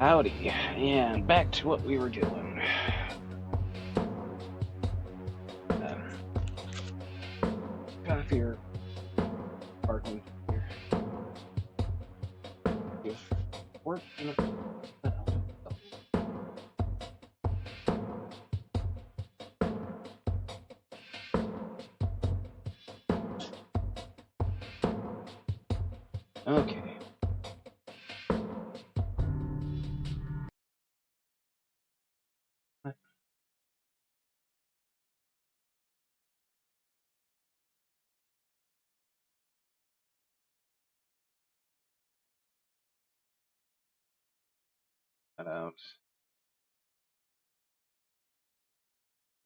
Howdy, and back to what we were doing. Got a fear parking here. Work in a... Okay. That out.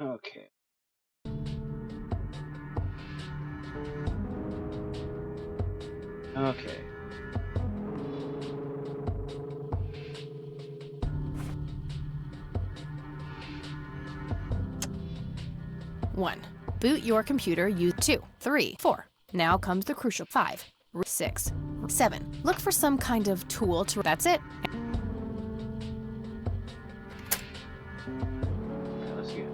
Okay. Okay. One, boot your computer. Use 2, 3, 4. Now comes the crucial 5, 6, 7. Look for some kind of tool to. That's it. Okay, let's see.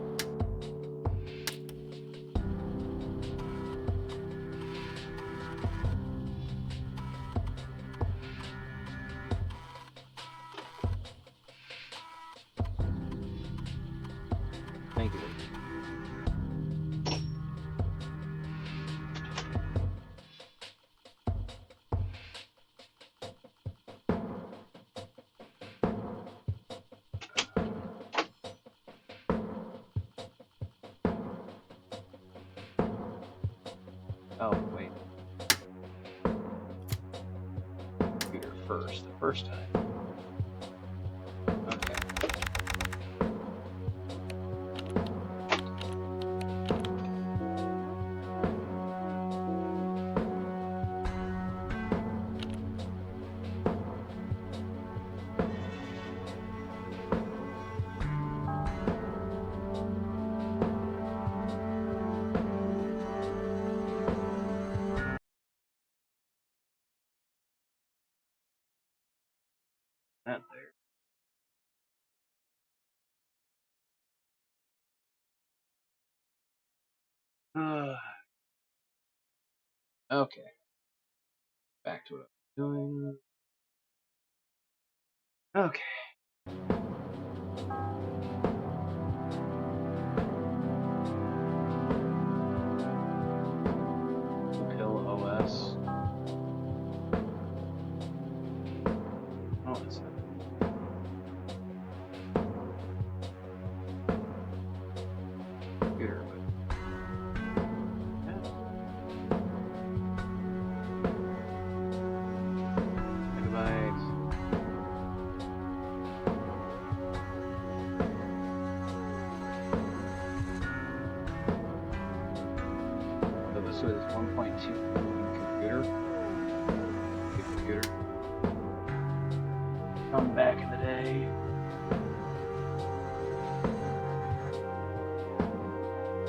Thank you. Oh, wait. Computer first, the first time. Okay. That there. Okay. Back to what I'm doing. Okay. Pill OS. Oh, it's not. Computer, but. Yeah. Megabytes.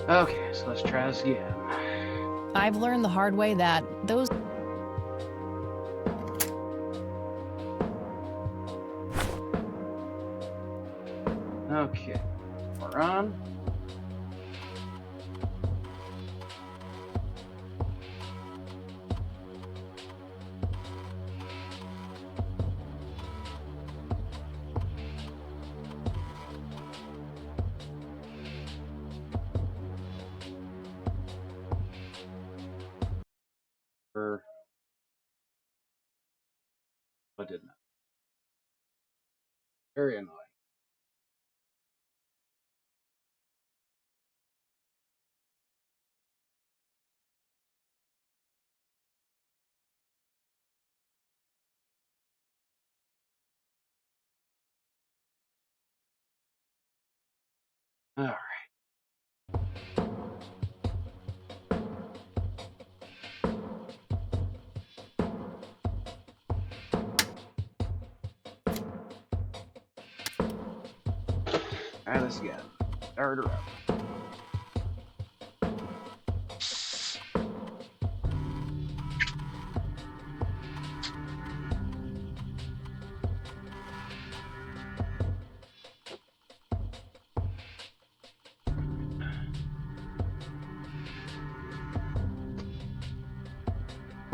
Okay, so let's try this again. I've learned the hard way that those... Okay, we're on. But did not. Very annoying. All right. Try this again. Start her up.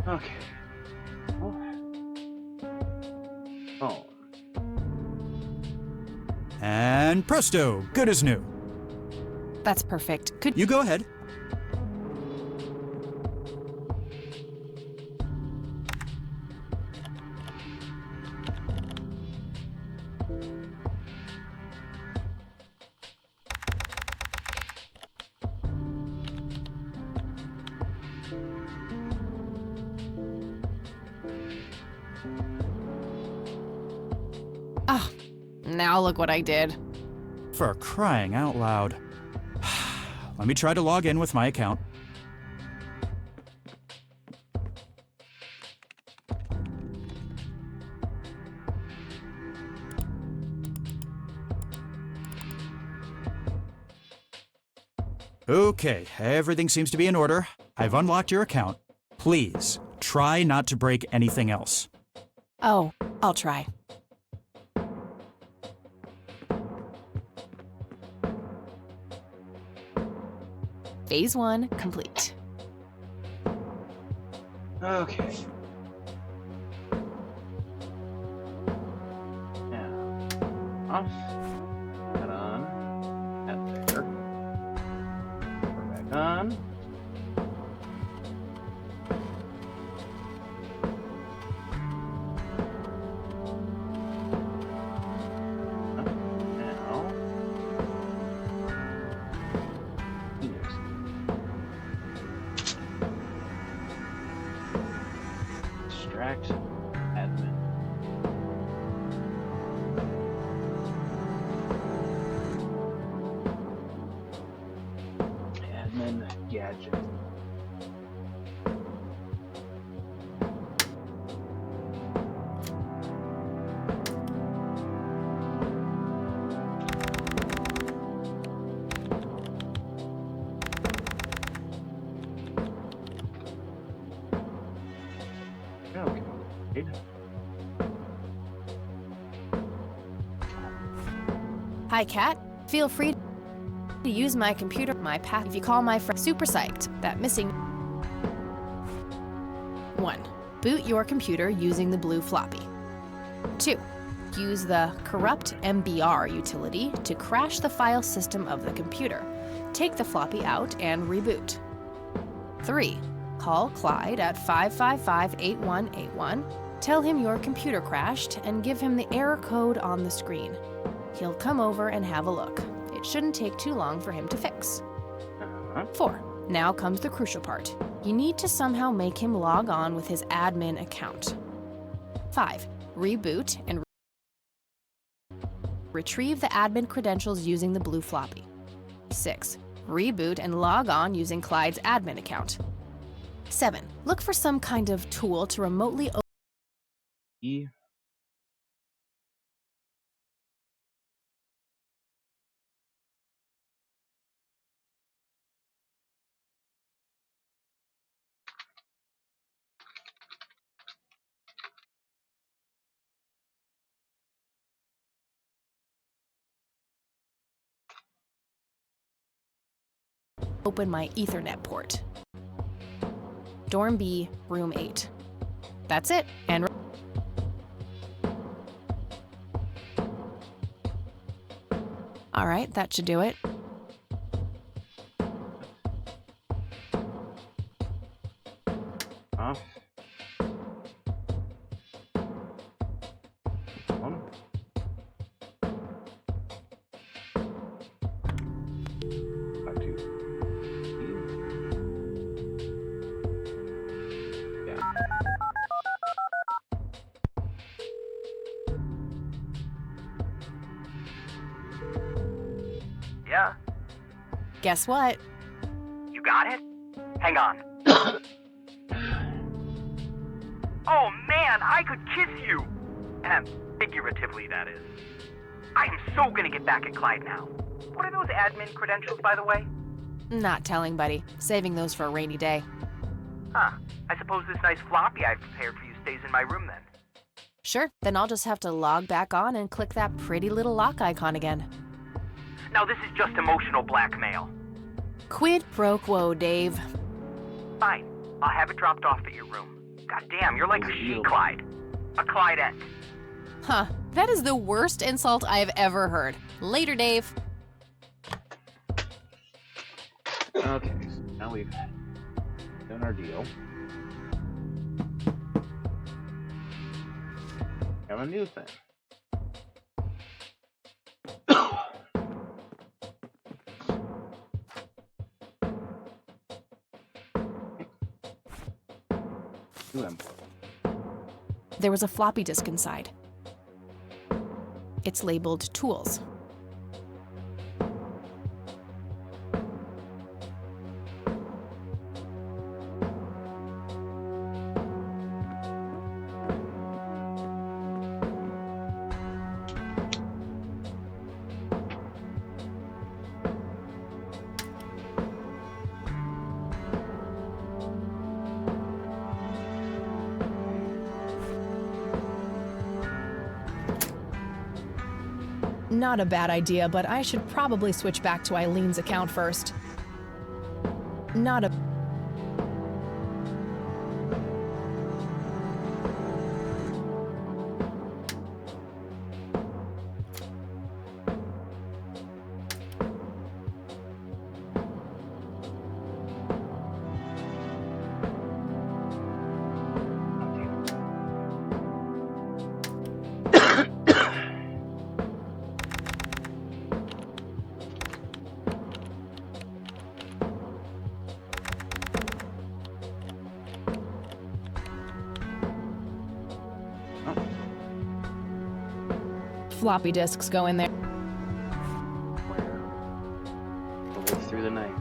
Okay. Oh. And presto, good as new. That's perfect. Could You go ahead. Ah, now look what I did. For crying out loud. Let me try to log in with my account. Okay, everything seems to be in order. I've unlocked your account. Please, try not to break anything else. Oh, I'll try. Phase 1 complete. Okay. Now, off. That on. That there. We're back on. Now. Distract admin. Admin gadget. Okay. Hi, Kat. Feel free to use my computer, my path. If you call my friend, super psyched. That missing 1. Boot your computer using the blue floppy. 2. Use the corrupt MBR utility to crash the file system of the computer. Take the floppy out and reboot. 3. Call Clyde at 555-8181. Tell him your computer crashed and give him the error code on the screen. He'll come over and have a look. It shouldn't take too long for him to fix. 4. Now comes the crucial part. You need to somehow make him log on with his admin account. 5. Reboot and retrieve the admin credentials using the blue floppy. 6. Reboot and log on using Clyde's admin account. 7. Look for some kind of tool to remotely E. Open my Ethernet port. Dorm B, room 8. That's it, and all right, that should do it. Huh? One. Not two. Yeah. Yeah, Guess what? you got it? Hang on. Oh man, I could kiss you! Figuratively, that is. I am so gonna get back at Clyde now. What are those admin credentials, by the way? Not telling, buddy. Saving those for a rainy day. Huh. I suppose this nice floppy I've prepared for you stays in my room then. Sure, then I'll just have to log back on and click that pretty little lock icon again. Now this is just emotional blackmail. Quid pro quo, Dave. Fine. I'll have it dropped off at your room. God damn, you're like a she-Clyde. A Clydette. Huh, that is the worst insult I've ever heard. Later, Dave. Okay, so now we've done our deal. Have a new thing. New import. There was a floppy disk inside. It's labeled Tools. Not a bad idea, but I should probably switch back to Eileen's account first. Not a... Floppy disks go in there. We'll live through the night.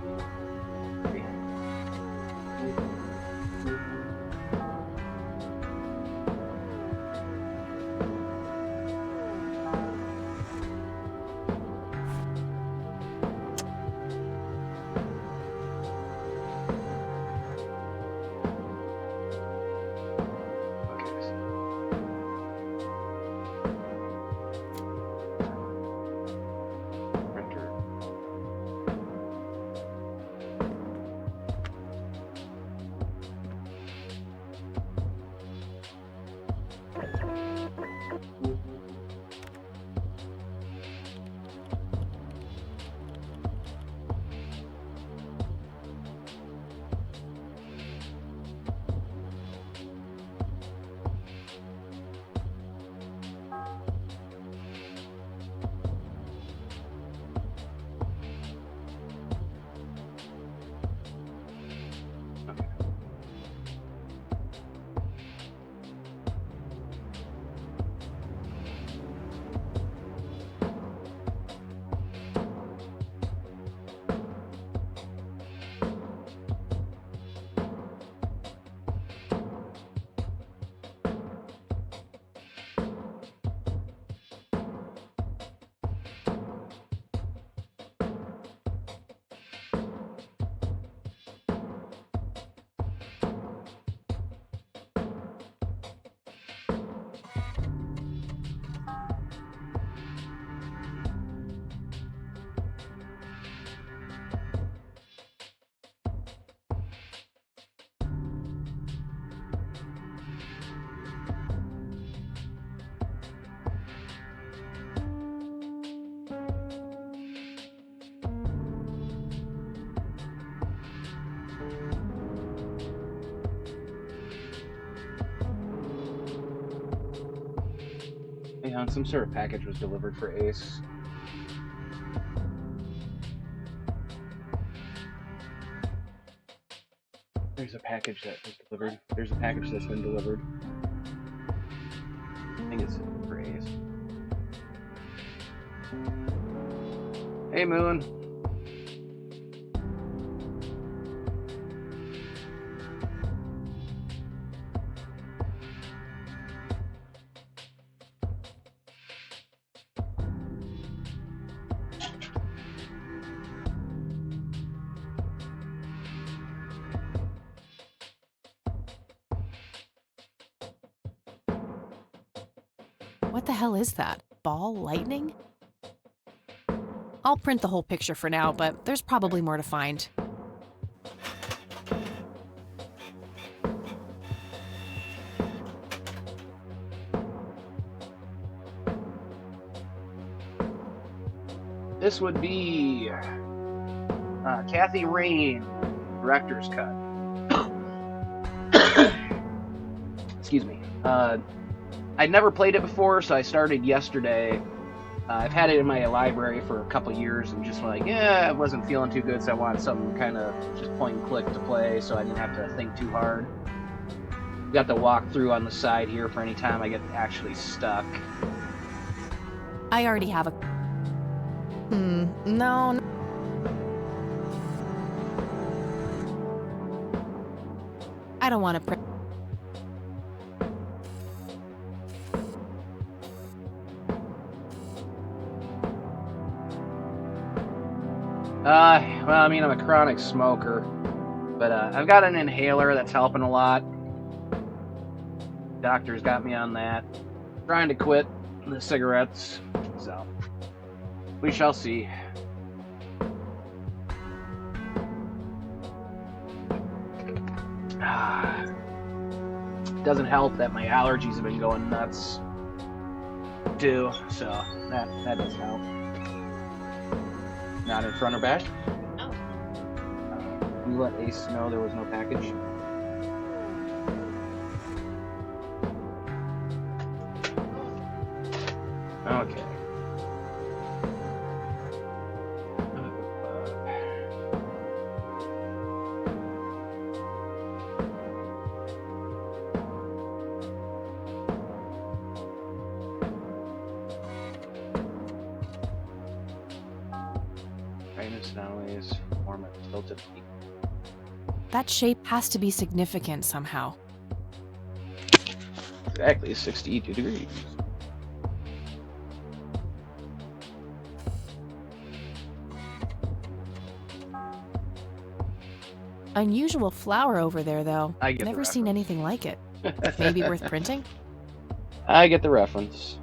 Yeah, some sort of package was delivered for Ace. There's a package that was delivered. There's a package that's been delivered. I think it's for Ace. Hey, Moon. What the hell is that? Ball lightning? I'll print the whole picture for now, but there's probably more to find. This would be Kathy Rain, director's cut. Excuse me. I'd never played it before, so I started yesterday. I've had it in my library for a couple years and just like, yeah, I wasn't feeling too good, so I wanted something kind of just point and click to play so I didn't have to think too hard. Got the walkthrough on the side here for any time I get actually stuck. I already have a... no. I don't want to print... Well, I mean, I'm a chronic smoker, but I've got an inhaler that's helping a lot. Doctor's got me on that. Trying to quit the cigarettes, so we shall see. Doesn't help that my allergies have been going nuts too, so that doesn't help. Not in front or back? No. Can you let Ace know there was no package? Okay. That shape has to be significant somehow. Exactly 62 degrees. Unusual flower over there, though. I get Never the seen reference. anything like it. Maybe worth printing? I get the reference.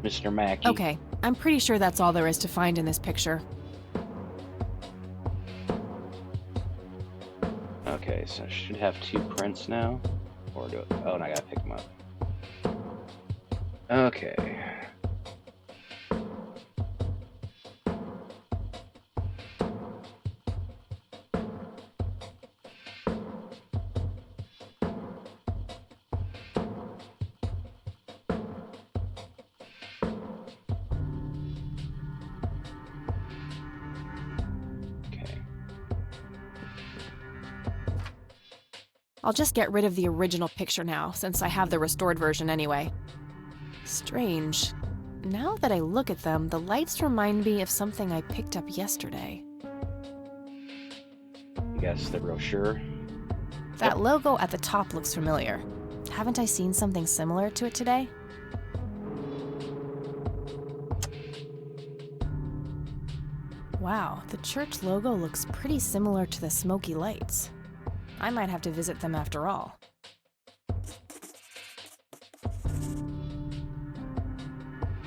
Mr. Mackey. Okay, I'm pretty sure that's all there is to find in this picture. Okay, so I should have 2 prints now. Or do it. Oh, and I gotta pick them up. Okay. I'll just get rid of the original picture now, since I have the restored version anyway. Strange. Now that I look at them, the lights remind me of something I picked up yesterday. I guess the brochure. That logo at the top looks familiar. Haven't I seen something similar to it today? Wow, the church logo looks pretty similar to the smoky lights. I might have to visit them after all.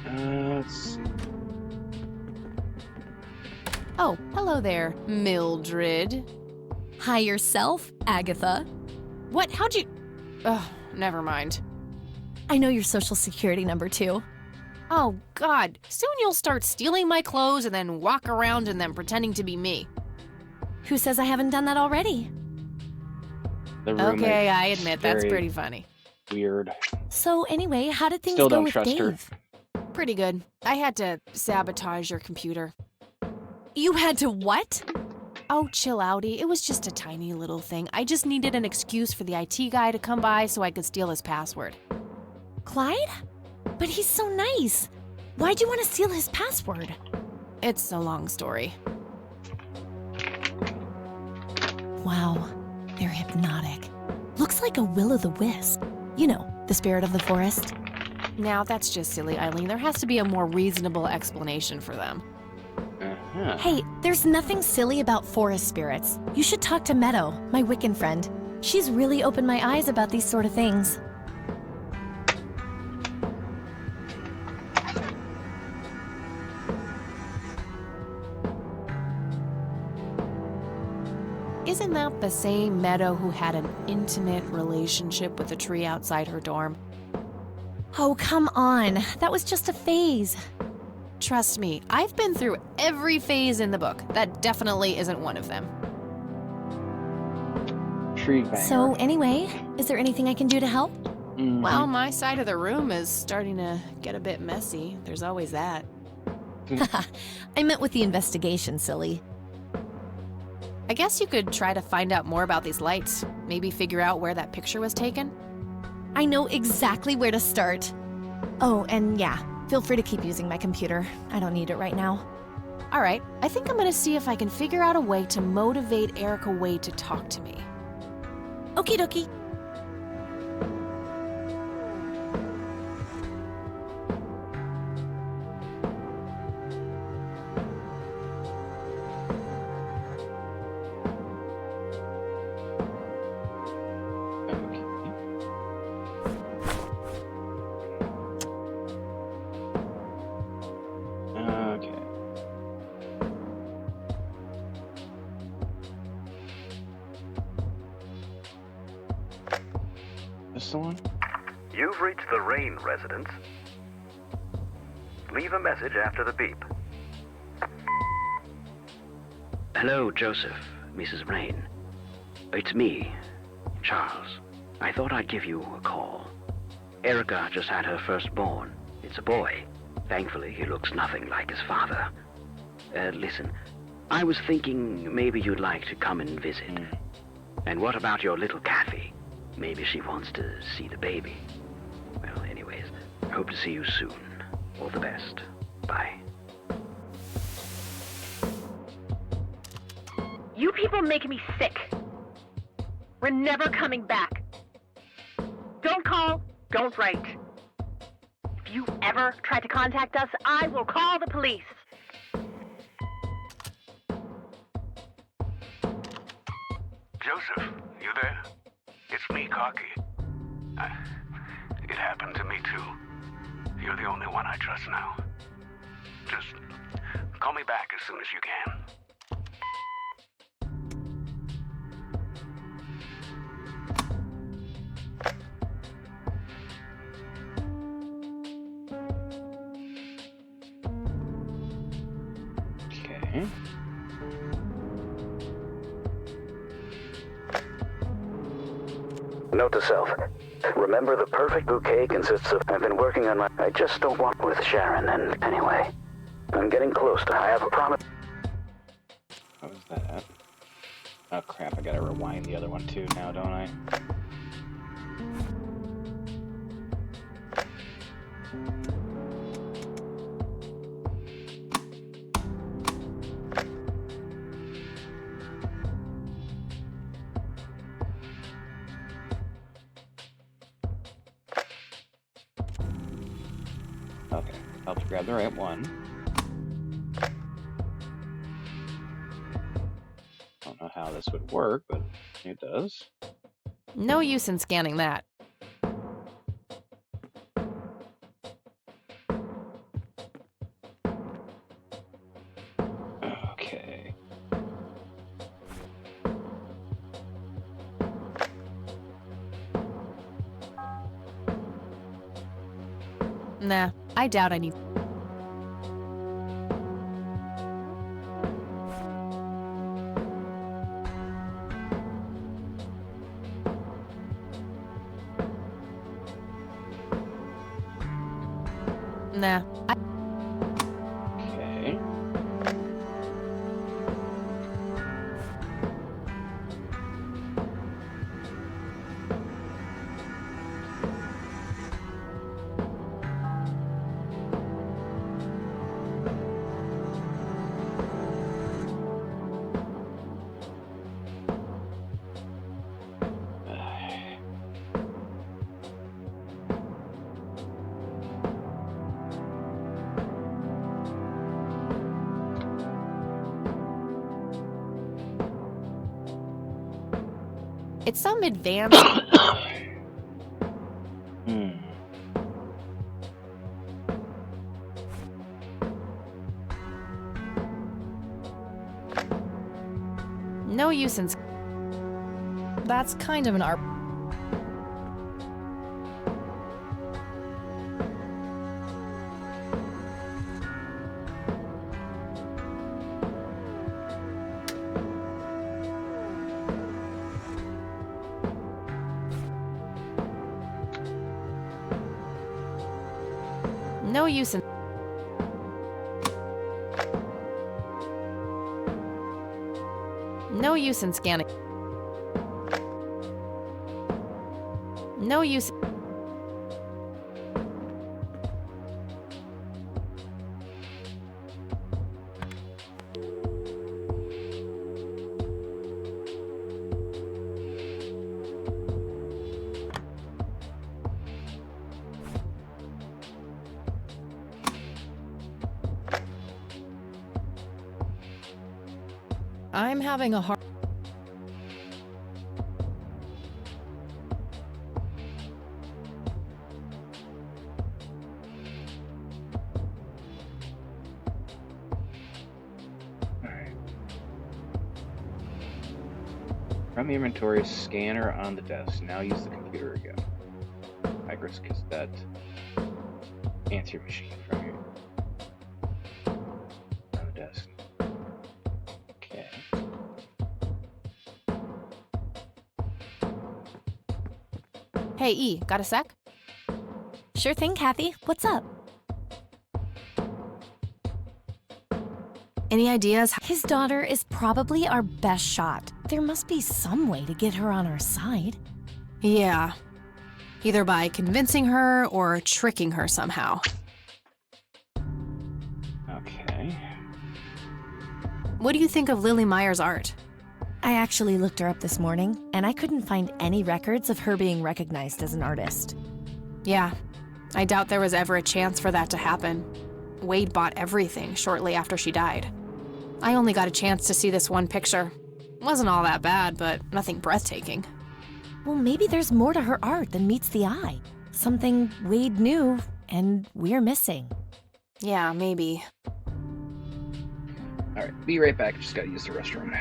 Let's see. Oh, hello there, Mildred. Hi yourself, Agatha. What? How'd you... Ugh, never mind. I know your social security number too. Oh, God. Soon you'll start stealing my clothes and then walk around in them pretending to be me. Who says I haven't done that already? The roommate. Okay, I admit that's Very pretty funny. weird. So anyway, how did things Still go don't with trust her. Dave? Pretty good. I had to sabotage your computer. You had to what? Oh, chill outy. It was just a tiny little thing. I just needed an excuse for the IT guy to come by so I could steal his password. Clyde? But he's so nice. Why'd you want to steal his password? It's a long story. Wow, they're hypnotic. Looks like a will-o'-the-wisp. You know, the spirit of the forest. Now, that's just silly, Eileen. There has to be a more reasonable explanation for them. Uh-huh. Hey, there's nothing silly about forest spirits. You should talk to Meadow, my Wiccan friend. She's really opened my eyes about these sort of things. Isn't that the same Meadow who had an intimate relationship with a tree outside her dorm? Oh, come on. That was just a phase. Trust me, I've been through every phase in the book. That definitely isn't one of them. Tree banger. So anyway, is there anything I can do to help? Mhm. Well, my side of the room is starting to get a bit messy. There's always that. I meant with the investigation, silly. I guess you could try to find out more about these lights. Maybe figure out where that picture was taken. I know exactly where to start. Oh, and yeah, feel free to keep using my computer. I don't need it right now. All right, I think I'm gonna see if I can figure out a way to motivate Erica Wade to talk to me. Okie dokie. Okay. Okay. This the one? You've reached the Rain residence. Leave a message after the beep. Hello, Joseph, Mrs. Rain. It's me, Charles. I thought I'd give you a call. Erica just had her firstborn. It's a boy. Thankfully, he looks nothing like his father. Listen, I was thinking maybe you'd like to come and visit. And what about your little Kathy? Maybe she wants to see the baby. Well, anyways, hope to see you soon. All the best. Bye. You people make me sick. We're never coming back. Don't call, don't write. If you ever try to contact us, I will call the police. Joseph, you there? It's me, Cocky. It happened to me too. You're the only one I trust now. Just call me back as soon as you can. Okay. Note to self. Remember, the perfect bouquet consists of... I've been working on my... I just don't want with Sharon, and anyway. I'm getting close to... I have a promise... What was that? Oh crap, I gotta rewind the other one too now, don't I? Okay, help grab the right one. Don't know how this would work, but it does. No use in scanning that. Okay. Nah, I doubt I need... Nah. Okay. It's some advanced. No use in. That's kind of an art. No use in. No use in scanning. No use. I'm having a hard. From the inventory, scanner on the desk. Now use the computer again. Micros cassette. Answer machine from here. On the desk. Okay. Hey, E, got a sec? Sure thing, Kathy. What's up? Any ideas? His daughter is probably our best shot. There must be some way to get her on our side. Yeah. Either by convincing her or tricking her somehow. Okay. What do you think of Lily Meyer's art? I actually looked her up this morning, and I couldn't find any records of her being recognized as an artist. Yeah. I doubt there was ever a chance for that to happen. Wade bought everything shortly after she died. I only got a chance to see this one picture. Wasn't all that bad, but nothing breathtaking. Well, maybe there's more to her art than meets the eye. Something Wade knew, and we're missing. Yeah, maybe. Alright, be right back. Just gotta use the restroom.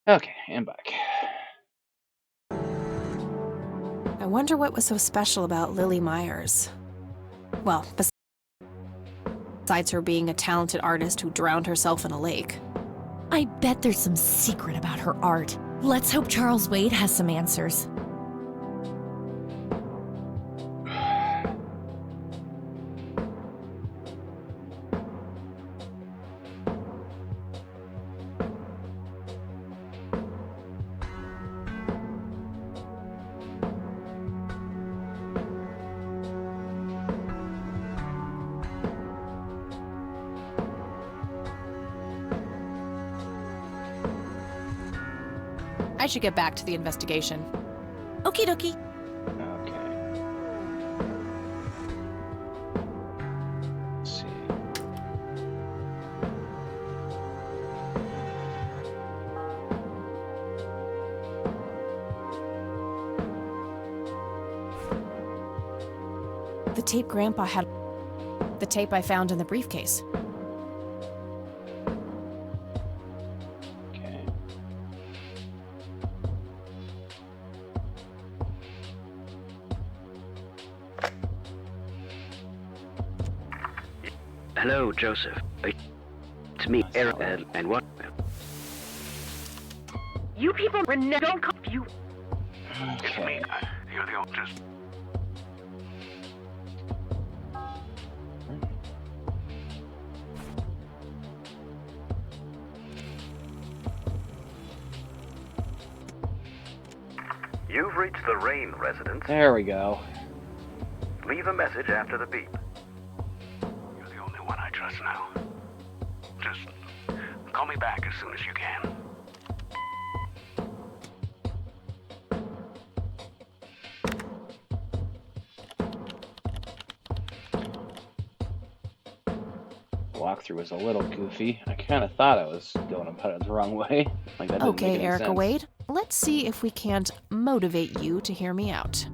Okay, and back. I wonder what was so special about Lily Myers. Well, besides her being a talented artist who drowned herself in a lake. I bet there's some secret about her art. Let's hope Charles Wade has some answers. I should get back to the investigation. Okie dokie. Okay. Let's see. The tape Grandpa had. The tape I found in the briefcase. Okay. Hello, Joseph. It's me, Erica, and what? You people don't call you. Okay. You're the only... Just... You've reached the Rain residence. There we go. Leave a message after the beep. You're the only one I trust now. Just call me back as soon as you can. Walkthrough was a little goofy. I kind of thought I was going about it the wrong way. Like that didn't Okay, make any Erica sense. Wade. Let's see if we can't motivate you to hear me out.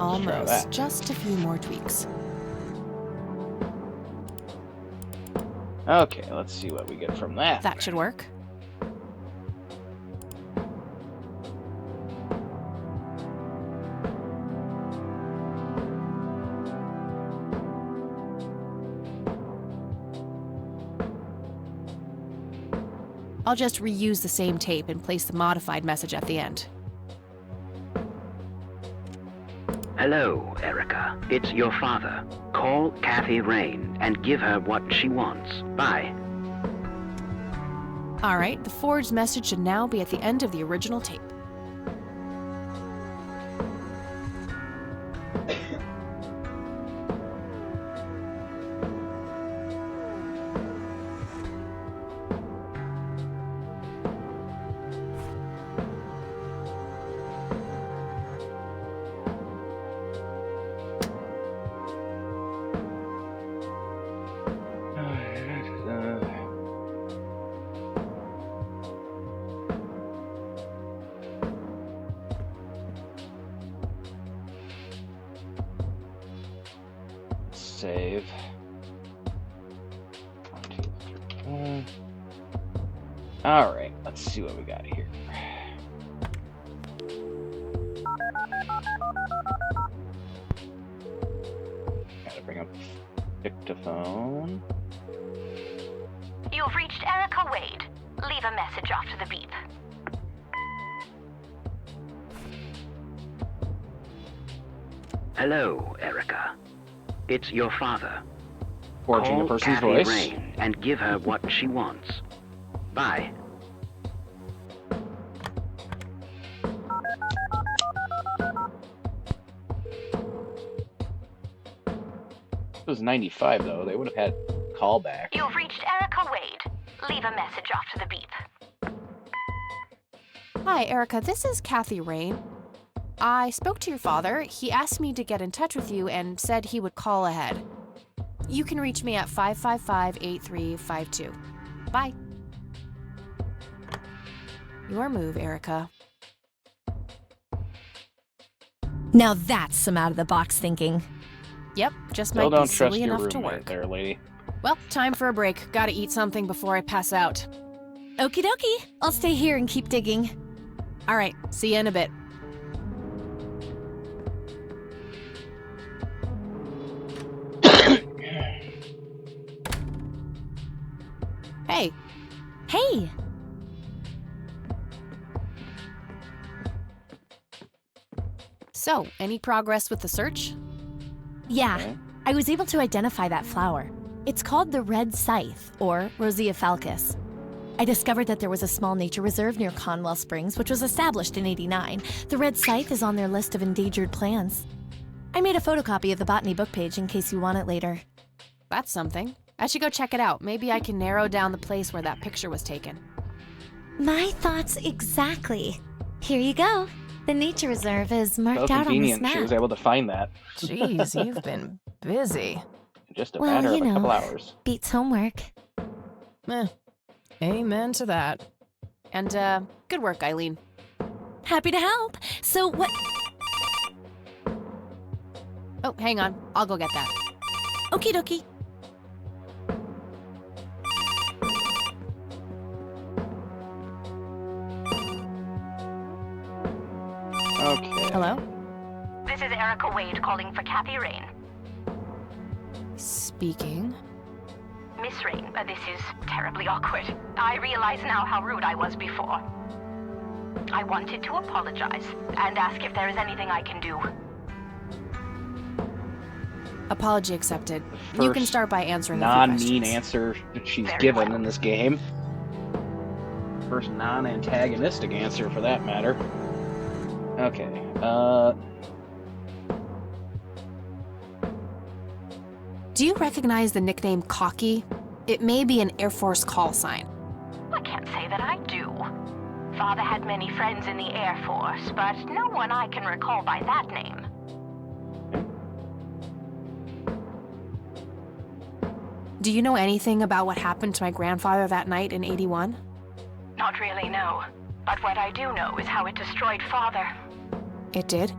Almost. that. Just a few more tweaks. Okay, let's see what we get from that. That should work. I'll just reuse the same tape and place the modified message at the end. Hello, Erica. It's your father. Call Kathy Rain and give her what she wants. Bye. All right, the forged message should now be at the end of the original tape. Save. 1, 2, 3. anything. Alright, let's see what we got here. Gotta bring up dictaphone. You've reached Erica Wade. Leave a message after the beep. Hello, Erica. It's your father. Forging a Call person's Kathy voice. Rain and give her what she wants. Bye. It was 95 though. They would have had callback. You've reached Erica Wade. Leave a message after the beep. Hi, Erica. This is Kathy Rain. I spoke to your father. He asked me to get in touch with you and said he would call ahead. You can reach me at 555-8352. Bye. Your move, Erica. Now that's some out-of-the-box thinking. Yep, just Still might don't be silly trust your enough to roommate work. there, lady. Well, time for a break. Gotta eat something before I pass out. Okie dokie. I'll stay here and keep digging. All right, see you in a bit. Hey. Hey! So, any progress with the search? Yeah, Okay. I was able to identify that flower. It's called the red scythe, or Rosea falcus. I discovered that there was a small nature reserve near Conwell Springs, which was established in '89. The red scythe is on their list of endangered plants. I made a photocopy of the botany book page in case you want it later. That's something. I should go check it out. Maybe I can narrow down the place where that picture was taken. My thoughts exactly. Here you go. The nature reserve is marked So out on this convenient. map. She was able to find that Jeez, you've been busy. in just a Well, matter of you a couple know. hours. Beats homework. Amen to that. And, good work, Eileen. Happy to help. So what? Oh, hang on. I'll go get that. Okie dokie. Okay. Hello? This is Erica Wade calling for Kathy Rain. Speaking. Miss Rain, this is terribly awkward. I realize now how rude I was before. I wanted to apologize and ask if there is anything I can do. Apology accepted. You can First start by answering a few non-mean questions. answer that she's Very given well. in this game. First non-antagonistic answer, for that matter. Okay. Do you recognize the nickname Cocky? It may be an Air Force call sign. I can't say that I do. Father had many friends in the Air Force, but no one I can recall by that name. Do you know anything about what happened to my grandfather that night in '81? Not really, no. But what I do know is how it destroyed Father. It did?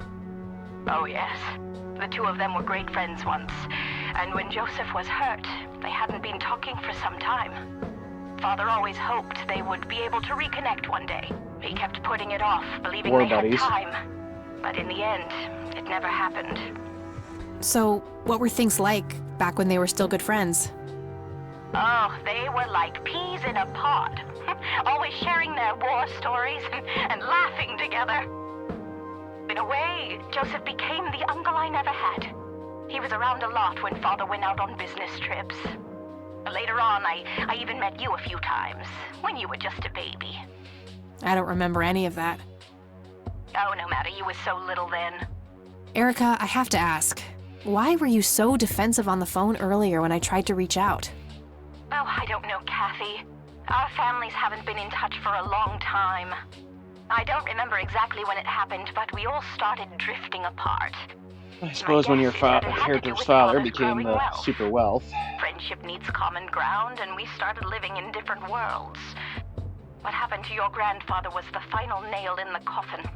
Oh, yes. The two of them were great friends once. And when Joseph was hurt, they hadn't been talking for some time. Father always hoped they would be able to reconnect one day. He kept putting it off, believing War they buddies. had time. But in the end, it never happened. So, what were things like back when they were still good friends? Oh, they were like peas in a pod. Always sharing their war stories and laughing together. In a way, Joseph became the uncle I never had. He was around a lot when Father went out on business trips. Later on, I even met you a few times, when you were just a baby. I don't remember any of that. Oh, no matter, you were so little then. Erica, I have to ask, why were you so defensive on the phone earlier when I tried to reach out? Oh, I don't know, Kathy. Our families haven't been in touch for a long time. I don't remember exactly when it happened, but we all started drifting apart. I suppose when your guess is that it had to do character's with father Father's became growing the wealth. super wealth. Friendship needs common ground, and we started living in different worlds. What happened to your grandfather was the final nail in the coffin.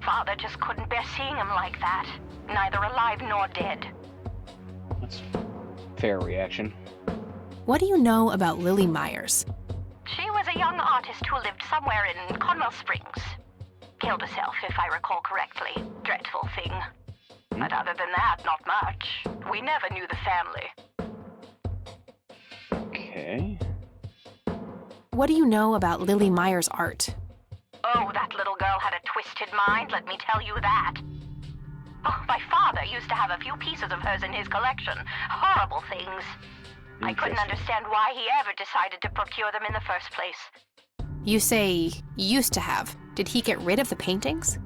Father just couldn't bear seeing him like that, neither alive nor dead. That's fair reaction. What do you know about Lily Myers? She was a young artist who lived somewhere in Conwell Springs. Killed herself, if I recall correctly. Dreadful thing. But other than that, not much. We never knew the family. Okay. What do you know about Lily Myers' art? Oh, that little girl had a twisted mind, let me tell you that. Oh, my father used to have a few pieces of hers in his collection. Horrible things. I couldn't understand why he ever decided to procure them in the first place. You say used to have. Did he get rid of the paintings?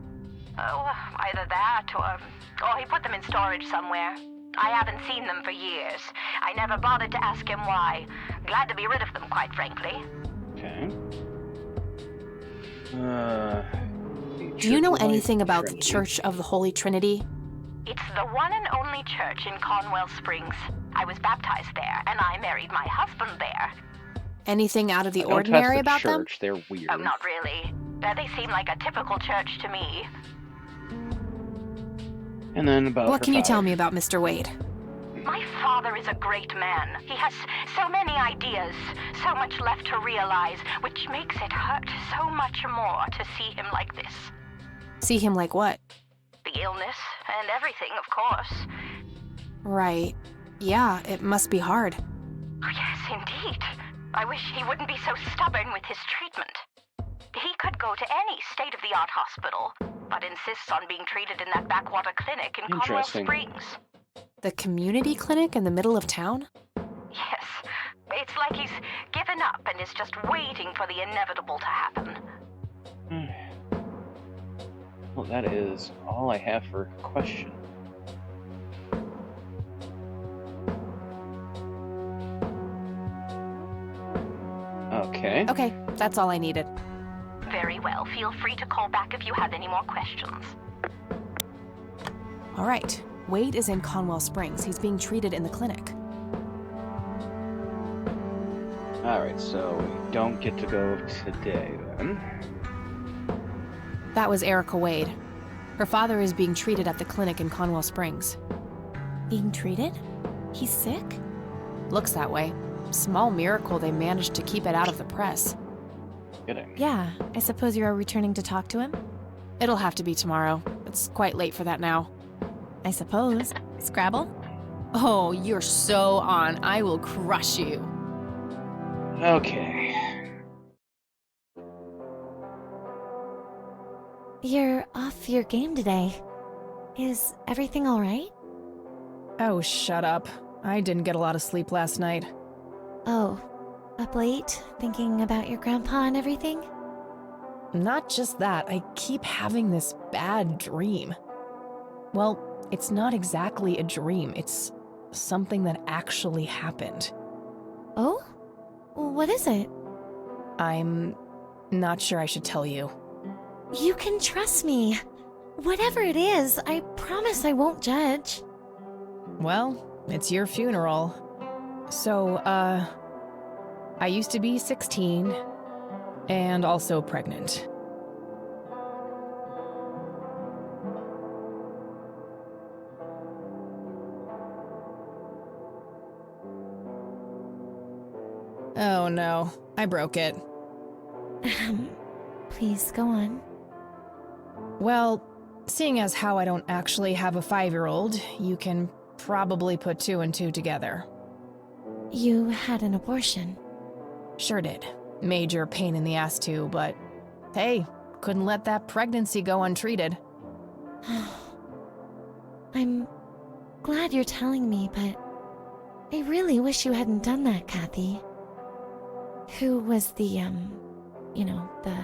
Oh, either that or he put them in storage somewhere. I haven't seen them for years. I never bothered to ask him why. Glad to be rid of them, quite frankly. Okay. Do you know anything about the Church of the Holy Trinity? It's the one and only church in Conwell Springs. I was baptized there, and I married my husband there. Anything out of the Don't ordinary test the about them? church. They're weird. Oh, not really. They seem like a typical church to me. And then about What her can you tell father. me about Mr. Wade? My father is a great man. He has so many ideas, so much left to realize, which makes it hurt so much more to see him like this. See him like what? The illness and everything, of course. Right. Yeah, it must be hard. Oh, yes, indeed. I wish he wouldn't be so stubborn with his treatment. He could go to any state-of-the-art hospital, but insists on being treated in that backwater clinic in Conwell Interesting. Springs. The community clinic in the middle of town? Yes. It's like he's given up and is just waiting for the inevitable to happen. Well, that is all I have for question. Okay. Okay, that's all I needed. Very well. Feel free to call back if you have any more questions. All right. Wade is in Conwell Springs. He's being treated in the clinic. Alright, so we don't get to go today then. That was Erica Wade. Her father is being treated at the clinic in Conwell Springs. Being treated? He's sick? Looks that way. Small miracle they managed to keep it out of the press. Kidding. Yeah, I suppose you are returning to talk to him? It'll have to be tomorrow. It's quite late for that now. I suppose. Scrabble? Oh, you're so on. I will crush you. Okay. You're off your game today. Is everything all right? Oh, shut up. I didn't get a lot of sleep last night. Oh, up late, thinking about your grandpa and everything? Not just that, I keep having this bad dream. Well, it's not exactly a dream, it's something that actually happened. Oh? What is it? I'm not sure I should tell you. You can trust me. Whatever it is, I promise I won't judge. Well, it's your funeral. So, I used to be 16 and also pregnant. Oh no, I broke it. Please go on. Well, seeing as how I don't actually have a 5-year-old, you can probably put 2 and 2 together. You had an abortion. Sure did. Major pain in the ass too, but hey, couldn't let that pregnancy go untreated. I'm glad you're telling me, but I really wish you hadn't done that, Kathy. Who was the, you know, the...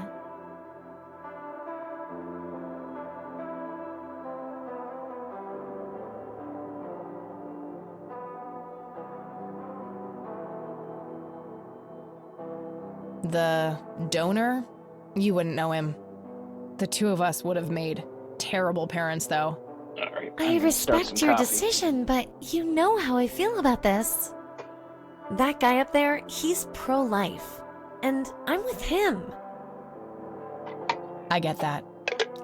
The donor? You wouldn't know him. The two of us would have made terrible parents, though. Alright. I respect your decision, but you know how I feel about this. That guy up there, he's pro-life. And I'm with him. I get that.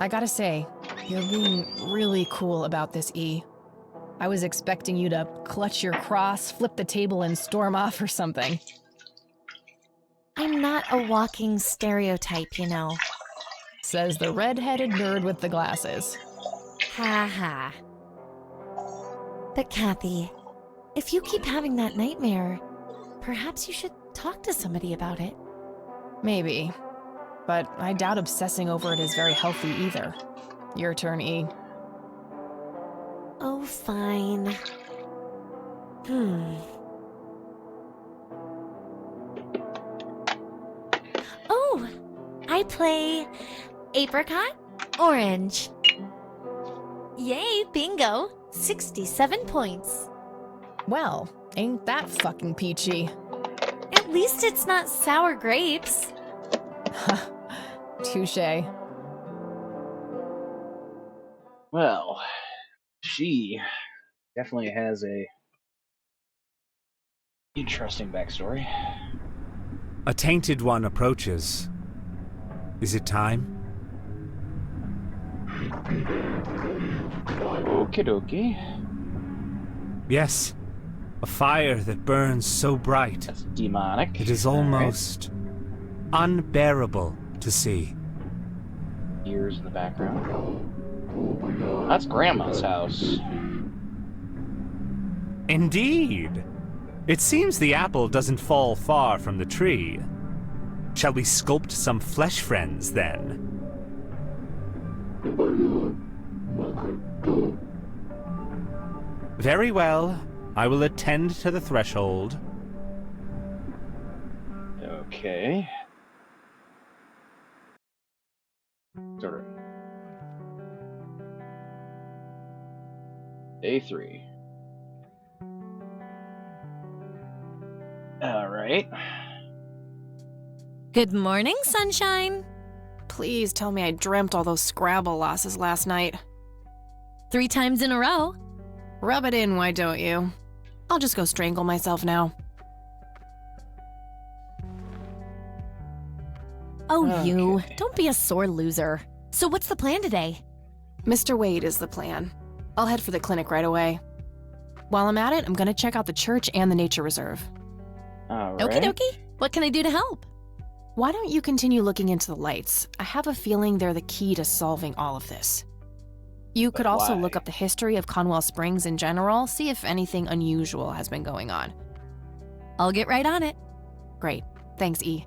I gotta say, you're being really cool about this, E. I was expecting you to clutch your cross, flip the table, and storm off or something. I'm not a walking stereotype, you know. Says the red-headed nerd with the glasses. Ha ha. But Kathy, if you keep having that nightmare, perhaps you should talk to somebody about it. Maybe. But I doubt obsessing over it is very healthy either. Your turn, E. Oh, fine. Oh, I play apricot, orange. Yay, bingo. 67 points. Well, ain't that fucking peachy. At least it's not sour grapes. Touché. Well, she definitely has a interesting backstory. A tainted one approaches. Is it time? Okie dokie. Yes. A fire that burns so bright. That's demonic. It is almost unbearable to see. Ears in the background. That's Grandma's house. Indeed. It seems the apple doesn't fall far from the tree. Shall we sculpt some flesh friends, then? Very well. I will attend to the threshold. Okay. Sort of. Day 3. Alright. Good morning, sunshine. Please tell me I dreamt all those Scrabble losses last night. 3 times in a row. Rub it in, why don't you? I'll just go strangle myself now. Oh, Okay. you. Don't be a sore loser. So what's the plan today? Mr. Wade is the plan. I'll head for the clinic right away. While I'm at it, I'm gonna check out the church and the nature reserve. Alright. Okie dokie. What can I do to help? Why don't you continue looking into the lights? I have a feeling they're the key to solving all of this. You could But also why? look up the history of Conwell Springs in general, see if anything unusual has been going on. I'll get right on it. Great. Thanks, E.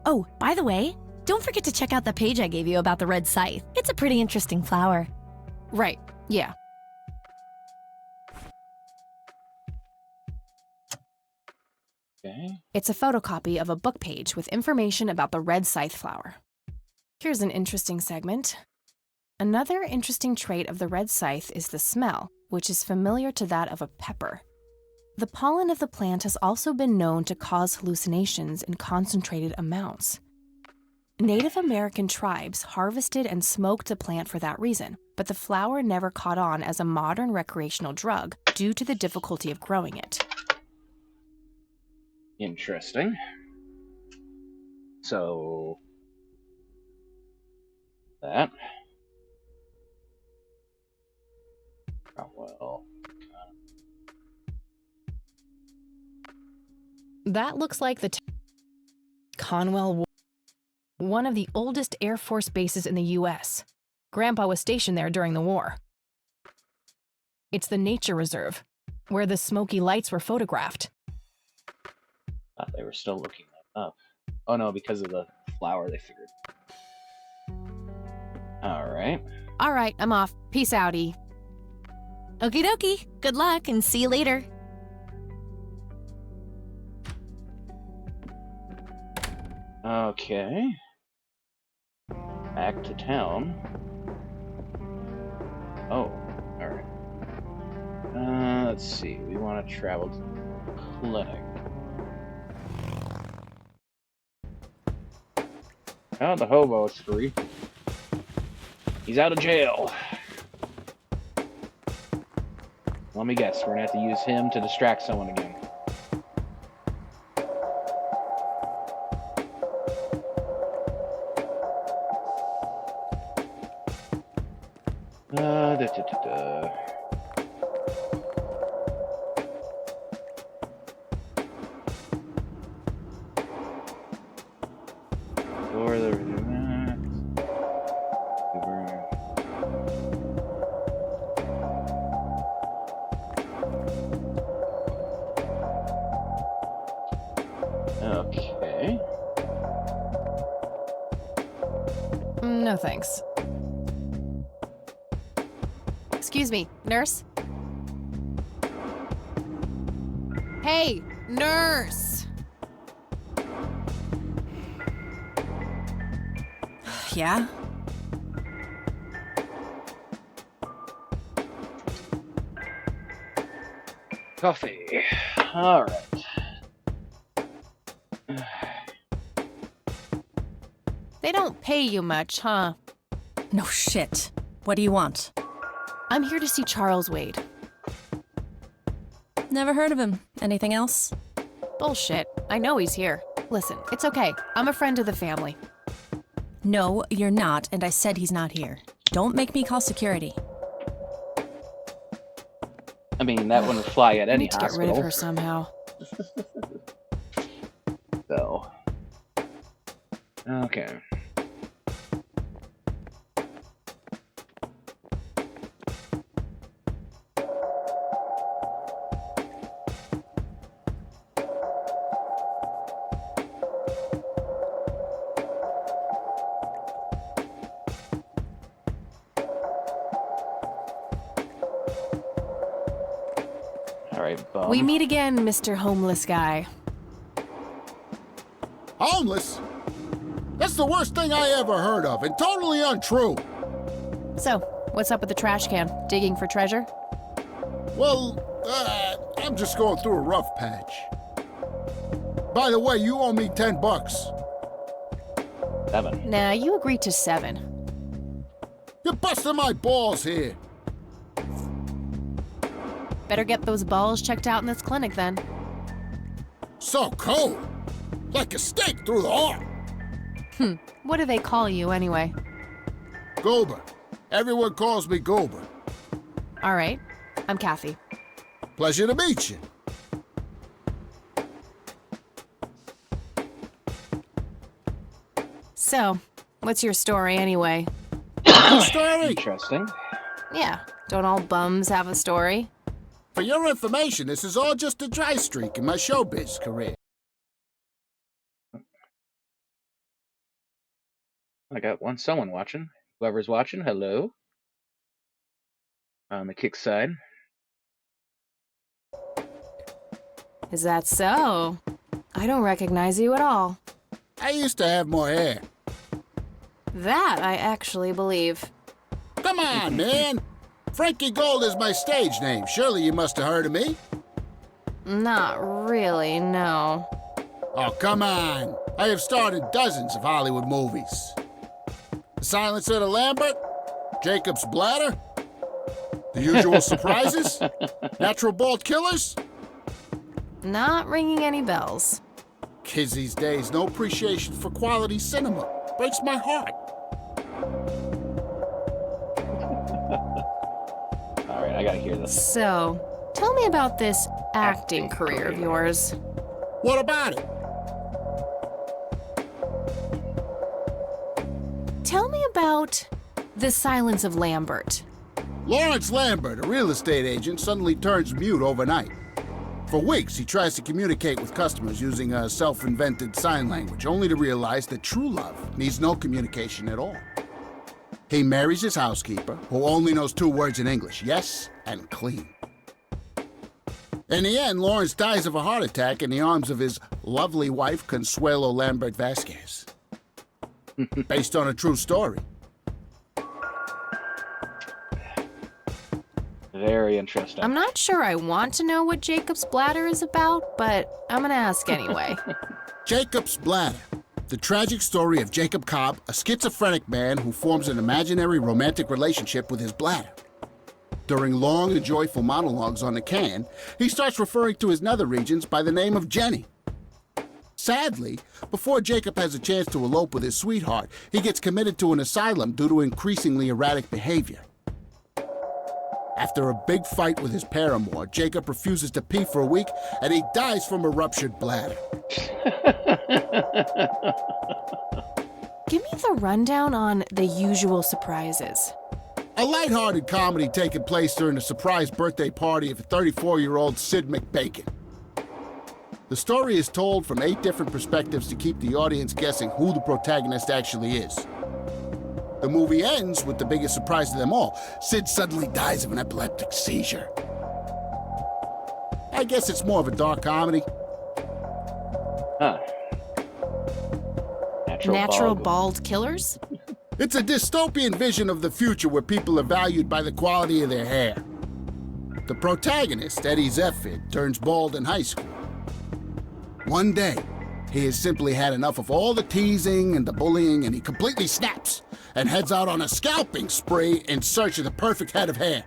Oh, by the way, don't forget to check out the page I gave you about the red scythe. It's a pretty interesting flower. Right. Yeah. Okay. It's a photocopy of a book page with information about the red scythe flower. Here's an interesting segment. Another interesting trait of the red scythe is the smell, which is familiar to that of a pepper. The pollen of the plant has also been known to cause hallucinations in concentrated amounts. Native American tribes harvested and smoked the plant for that reason, but the flower never caught on as a modern recreational drug due to the difficulty of growing it. Interesting. So... that. Oh, well... That looks like the Conwell, one of the oldest Air Force bases in the U.S. Grandpa was stationed there during the war. It's the nature reserve, where the smoky lights were photographed. Thought they were still looking that up. Oh no, because of the flower, they figured. Alright. All right, I'm off. Peace out, E. Okie dokie. Good luck and see you later. Okay. Back to town. Oh, alright. Let's see. We want to travel to the clinic. Oh, the hobo is free. He's out of jail. Let me guess, we're gonna have to use him to distract someone again. for the Okay. No thanks. Excuse me, nurse? Hey, nurse! Yeah? Coffee. All right. They don't pay you much, huh? No shit. What do you want? I'm here to see Charles Wade. Never heard of him. Anything else? Bullshit. I know he's here. Listen, it's okay. I'm a friend of the family. No, you're not, and I said he's not here. Don't make me call security. I mean, that wouldn't fly at I any need to get hospital. rid of her somehow. So. Okay. All right, bum. We meet again, Mr. Homeless Guy. Homeless? That's the worst thing I ever heard of, and totally untrue. So, what's up with the trash can? Digging for treasure? Well, I'm just going through a rough patch. By the way, you owe me $10. 7. Nah, you agreed to 7. You're busting my balls here. Better get those balls checked out in this clinic then. So cold. Like a stake through the heart. What do they call you anyway? Goober. Everyone calls me Goober. All right, I'm Kathy. Pleasure to meet you. So, what's your story anyway? Story? Interesting. Yeah, don't all bums have a story? For your information, this is all just a dry streak in my showbiz career. I got someone watching. Whoever's watching, hello. On the kick side. Is that so? I don't recognize you at all. I used to have more hair. That I actually believe. Come on, man. Frankie Gold is my stage name. Surely you must have heard of me. Not really, no. Oh, come on. I have starred in dozens of Hollywood movies. The Silencer of the Lambert, Jacob's Bladder, The Usual Surprises, Natural Bald Killers. Not ringing any bells. Kids these days, no appreciation for quality cinema. Breaks my heart. All right, I gotta hear this. So, tell me about this acting career of yours. What about it? Tell me about The Silence of Lambert. Lawrence Lambert, a real estate agent, suddenly turns mute overnight. For weeks, he tries to communicate with customers using a self-invented sign language, only to realize that true love needs no communication at all. He marries his housekeeper, who only knows 2 words in English, yes and clean. In the end, Lawrence dies of a heart attack in the arms of his lovely wife, Consuelo Lambert Vasquez. Based on a true story. Very interesting. I'm not sure I want to know what Jacob's Bladder is about, but I'm gonna ask anyway. Jacob's Bladder. The tragic story of Jacob Cobb, a schizophrenic man who forms an imaginary romantic relationship with his bladder. During long and joyful monologues on the can, he starts referring to his nether regions by the name of Jenny. Sadly, before Jacob has a chance to elope with his sweetheart, he gets committed to an asylum due to increasingly erratic behavior. After a big fight with his paramour, Jacob refuses to pee for a week, and he dies from a ruptured bladder. Give me the rundown on The Usual Surprises. A lighthearted comedy taking place during the surprise birthday party of 34-year-old Sid McBacon. The story is told from 8 different perspectives to keep the audience guessing who the protagonist actually is. The movie ends with the biggest surprise of them all. Sid suddenly dies of an epileptic seizure. I guess it's more of a dark comedy. Huh. Natural bald killers? It's a dystopian vision of the future where people are valued by the quality of their hair. The protagonist, Eddie Zephyr, turns bald in high school. One day, he has simply had enough of all the teasing and the bullying, and he completely snaps and heads out on a scalping spree in search of the perfect head of hair.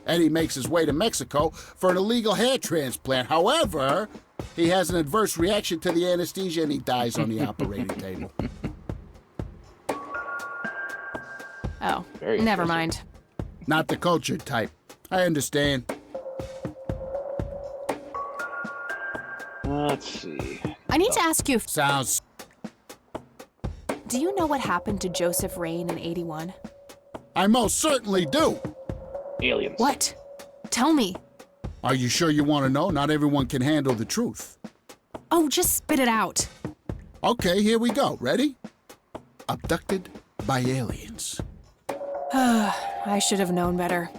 Eddie makes his way to Mexico for an illegal hair transplant. However, he has an adverse reaction to the anesthesia and he dies on the operating table. Oh, never mind. Not the cultured type. I understand. Let's see. I need to ask you if... Sounds... Do you know what happened to Joseph Rain in 81? I most certainly do. Aliens. What? Tell me. Are you sure you want to know? Not everyone can handle the truth. Oh, just spit it out. Okay, here we go. Ready? Abducted by aliens. I should have known better.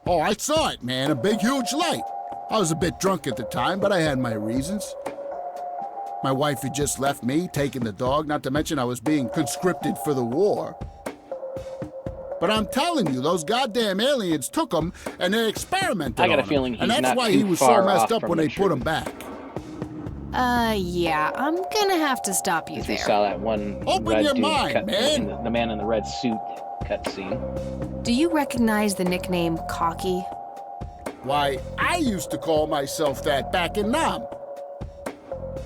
Oh, I saw it, man. A big, huge light. I was a bit drunk at the time, but I had my reasons. My wife had just left me, taking the dog, not to mention I was being conscripted for the war. But I'm telling you, those goddamn aliens took him and they experimented I got on a feeling him. And he's that's not why too he was so far messed off up from when the they put truth. him back. Yeah, I'm gonna have to stop you You there. saw that one Open red your dude mind, cut, man. The man in the red suit cutscene. Do you recognize the nickname Cocky? Why, I used to call myself that back in Nam.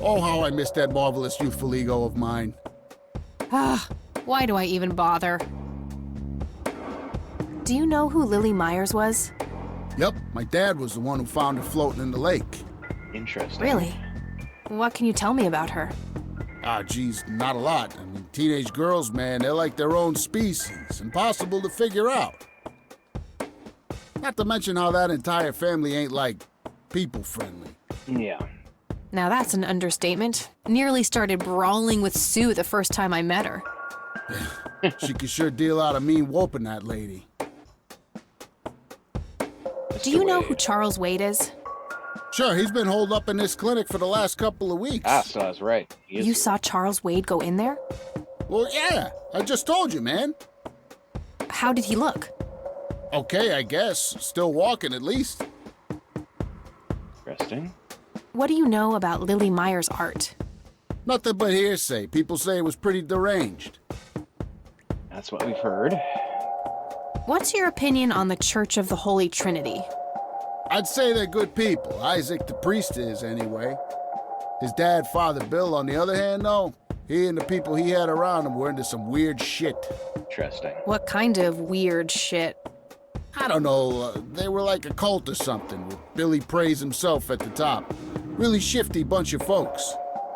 Oh, how I miss that marvelous youthful ego of mine. Why do I even bother? Do you know who Lily Myers was? Yep, my dad was the one who found her floating in the lake. Interesting. Really? What can you tell me about her? Ah, geez, not a lot. I mean, teenage girls, man, they're like their own species. Impossible to figure out. Not to mention how that entire family ain't, like, people-friendly. Yeah. Now that's an understatement. Nearly started brawling with Sue the first time I met her. She could sure deal out a mean whooping, that lady. Do you know who Charles Wade is? Sure, he's been holed up in this clinic for the last couple of weeks. Ah, so I was right. You saw Charles Wade go in there? Well, yeah, I just told you, man. How did he look? Okay, I guess. Still walking, at least. Interesting. What do you know about Lily Myers' art? Nothing but hearsay. People say it was pretty deranged. That's what we've heard. What's your opinion on the Church of the Holy Trinity? I'd say they're good people. Isaac the priest is, anyway. His dad, Father Bill, on the other hand, though, he and the people he had around him were into some weird shit. Interesting. What kind of weird shit? I don't know, they were like a cult or something, with Billy Praise himself at the top. Really shifty bunch of folks.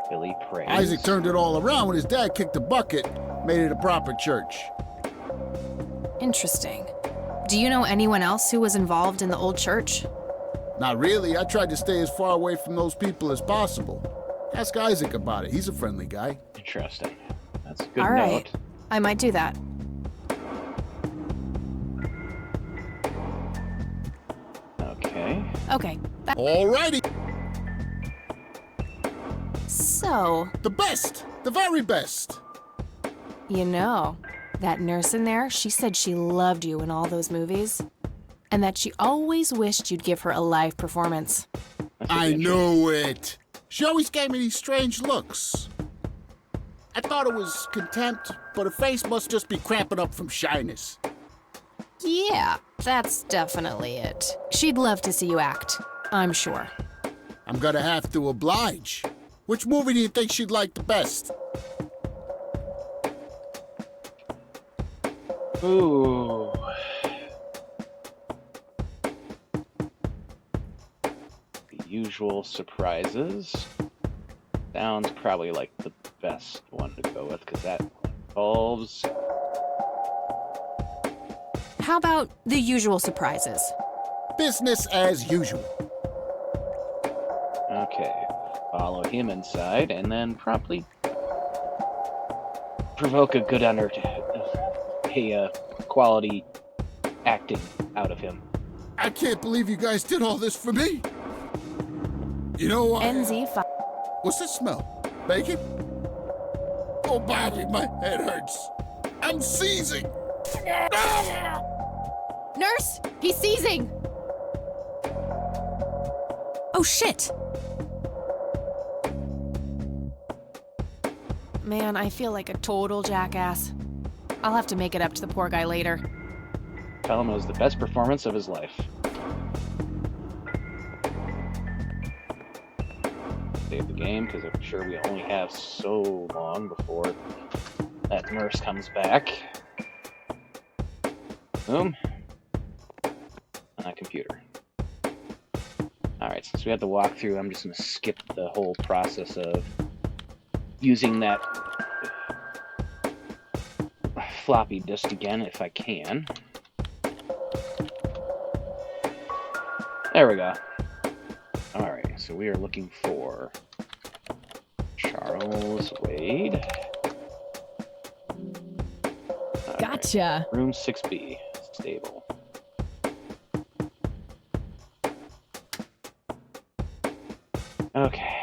Billy Praise. Isaac turned it all around when his dad kicked the bucket, made it a proper church. Interesting. Do you know anyone else who was involved in the old church? Not really. I tried to stay as far away from those people as possible. Ask Isaac about it. He's a friendly guy. Interesting. That's a good All right. note. I might do that. Okay. Okay. Alrighty. So, The best! The very best! you know, that nurse in there, she said she loved you in all those movies. And that she always wished you'd give her a live performance. I knew it. She always gave me these strange looks. I thought it was contempt, but her face must just be cramping up from shyness. Yeah, that's definitely it. She'd love to see you act, I'm sure. I'm gonna have to oblige. Which movie do you think she'd like the best? Ooh. The Usual Surprises. Sounds probably like the best one to go with, because that involves... How about the usual surprises? Business as usual. Okay. Follow him inside, and then promptly provoke a good quality acting out of him. I can't believe you guys did all this for me. You know what? NZ5. What's that smell? Bacon? Oh, Bobby, my head hurts. I'm seizing. Nurse, he's seizing. Oh, shit. Man, I feel like a total jackass. I'll have to make it up to the poor guy later. Tell him it was the best performance of his life. Save the game, because I'm sure we only have so long before that nurse comes back. Boom. Computer. Alright, since we have to walk through, I'm just going to skip the whole process of using that floppy disk again if I can. There we go. Alright, so we are looking for Charles Wade. All Gotcha. Right. Room 6B. Stable. Okay.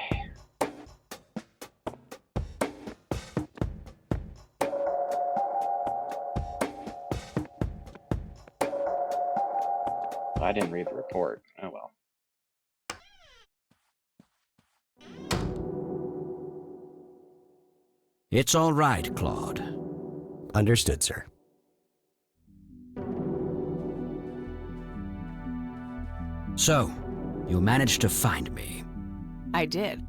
I didn't read the report. Oh well. It's all right, Claude. Understood, sir. So, you managed to find me. I did.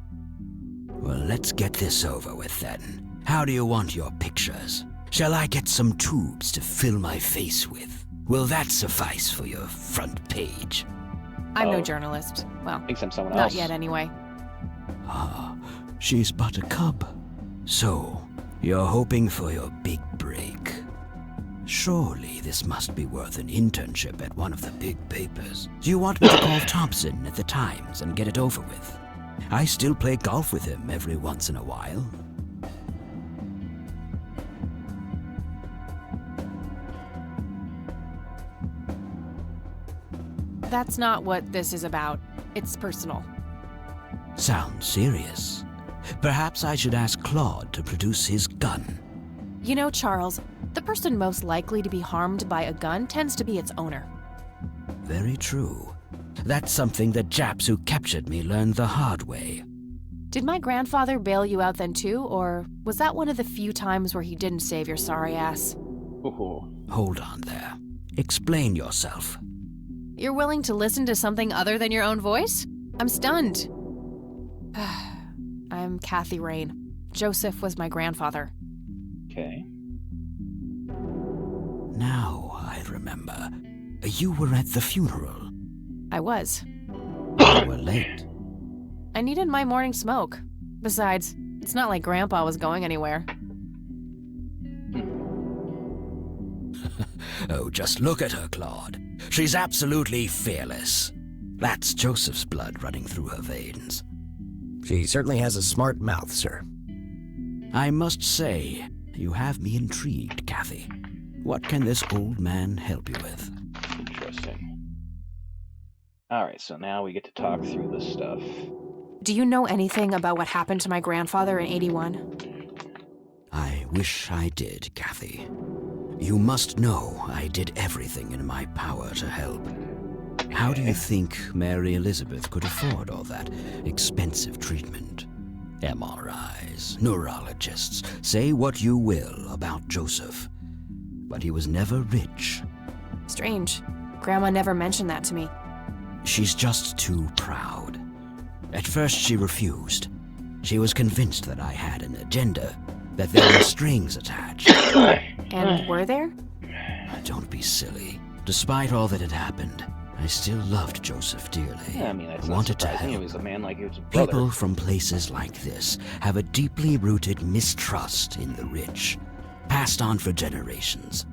Well, let's get this over with then. How do you want your pictures? Shall I get some tubes to fill my face with? Will that suffice for your front page? I'm no journalist. Well, I think I'm someone not else. yet anyway. Ah, she's but a cub. So, you're hoping for your big break. Surely this must be worth an internship at one of the big papers. Do you want me to call Thompson at the Times and get it over with? I still play golf with him every once in a while. That's not what this is about. It's personal. Sounds serious. Perhaps I should ask Claude to produce his gun. You know, Charles, the person most likely to be harmed by a gun tends to be its owner. Very true. That's something the Japs who captured me learned the hard way. Did my grandfather bail you out then too, or was that one of the few times where he didn't save your sorry ass? Hold on there. Explain yourself. You're willing to listen to something other than your own voice? I'm stunned. I'm Kathy Rain. Joseph was my grandfather. Okay. Now I remember. You were at the funeral. I was. You were late. I needed my morning smoke. Besides, it's not like Grandpa was going anywhere. Oh, just look at her, Claude. She's absolutely fearless. That's Joseph's blood running through her veins. She certainly has a smart mouth, sir. I must say, you have me intrigued, Kathy. What can this old man help you with? Interesting. Alright, so now we get to talk through this stuff. Do you know anything about what happened to my grandfather in '81? I wish I did, Kathy. You must know I did everything in my power to help. How do you think Mary Elizabeth could afford all that expensive treatment? MRIs, neurologists, say what you will about Joseph. But he was never rich. Strange. Grandma never mentioned that to me. She's just too proud. At first she refused. She was convinced that I had an agenda, that there were strings attached. And were there? Don't be silly. Despite all that had happened, I still loved Joseph dearly. Yeah, I mean, it's I not wanted to surprising. He help. was a man like he was a brother. People from places like this have a deeply rooted mistrust in the rich, passed on for generations.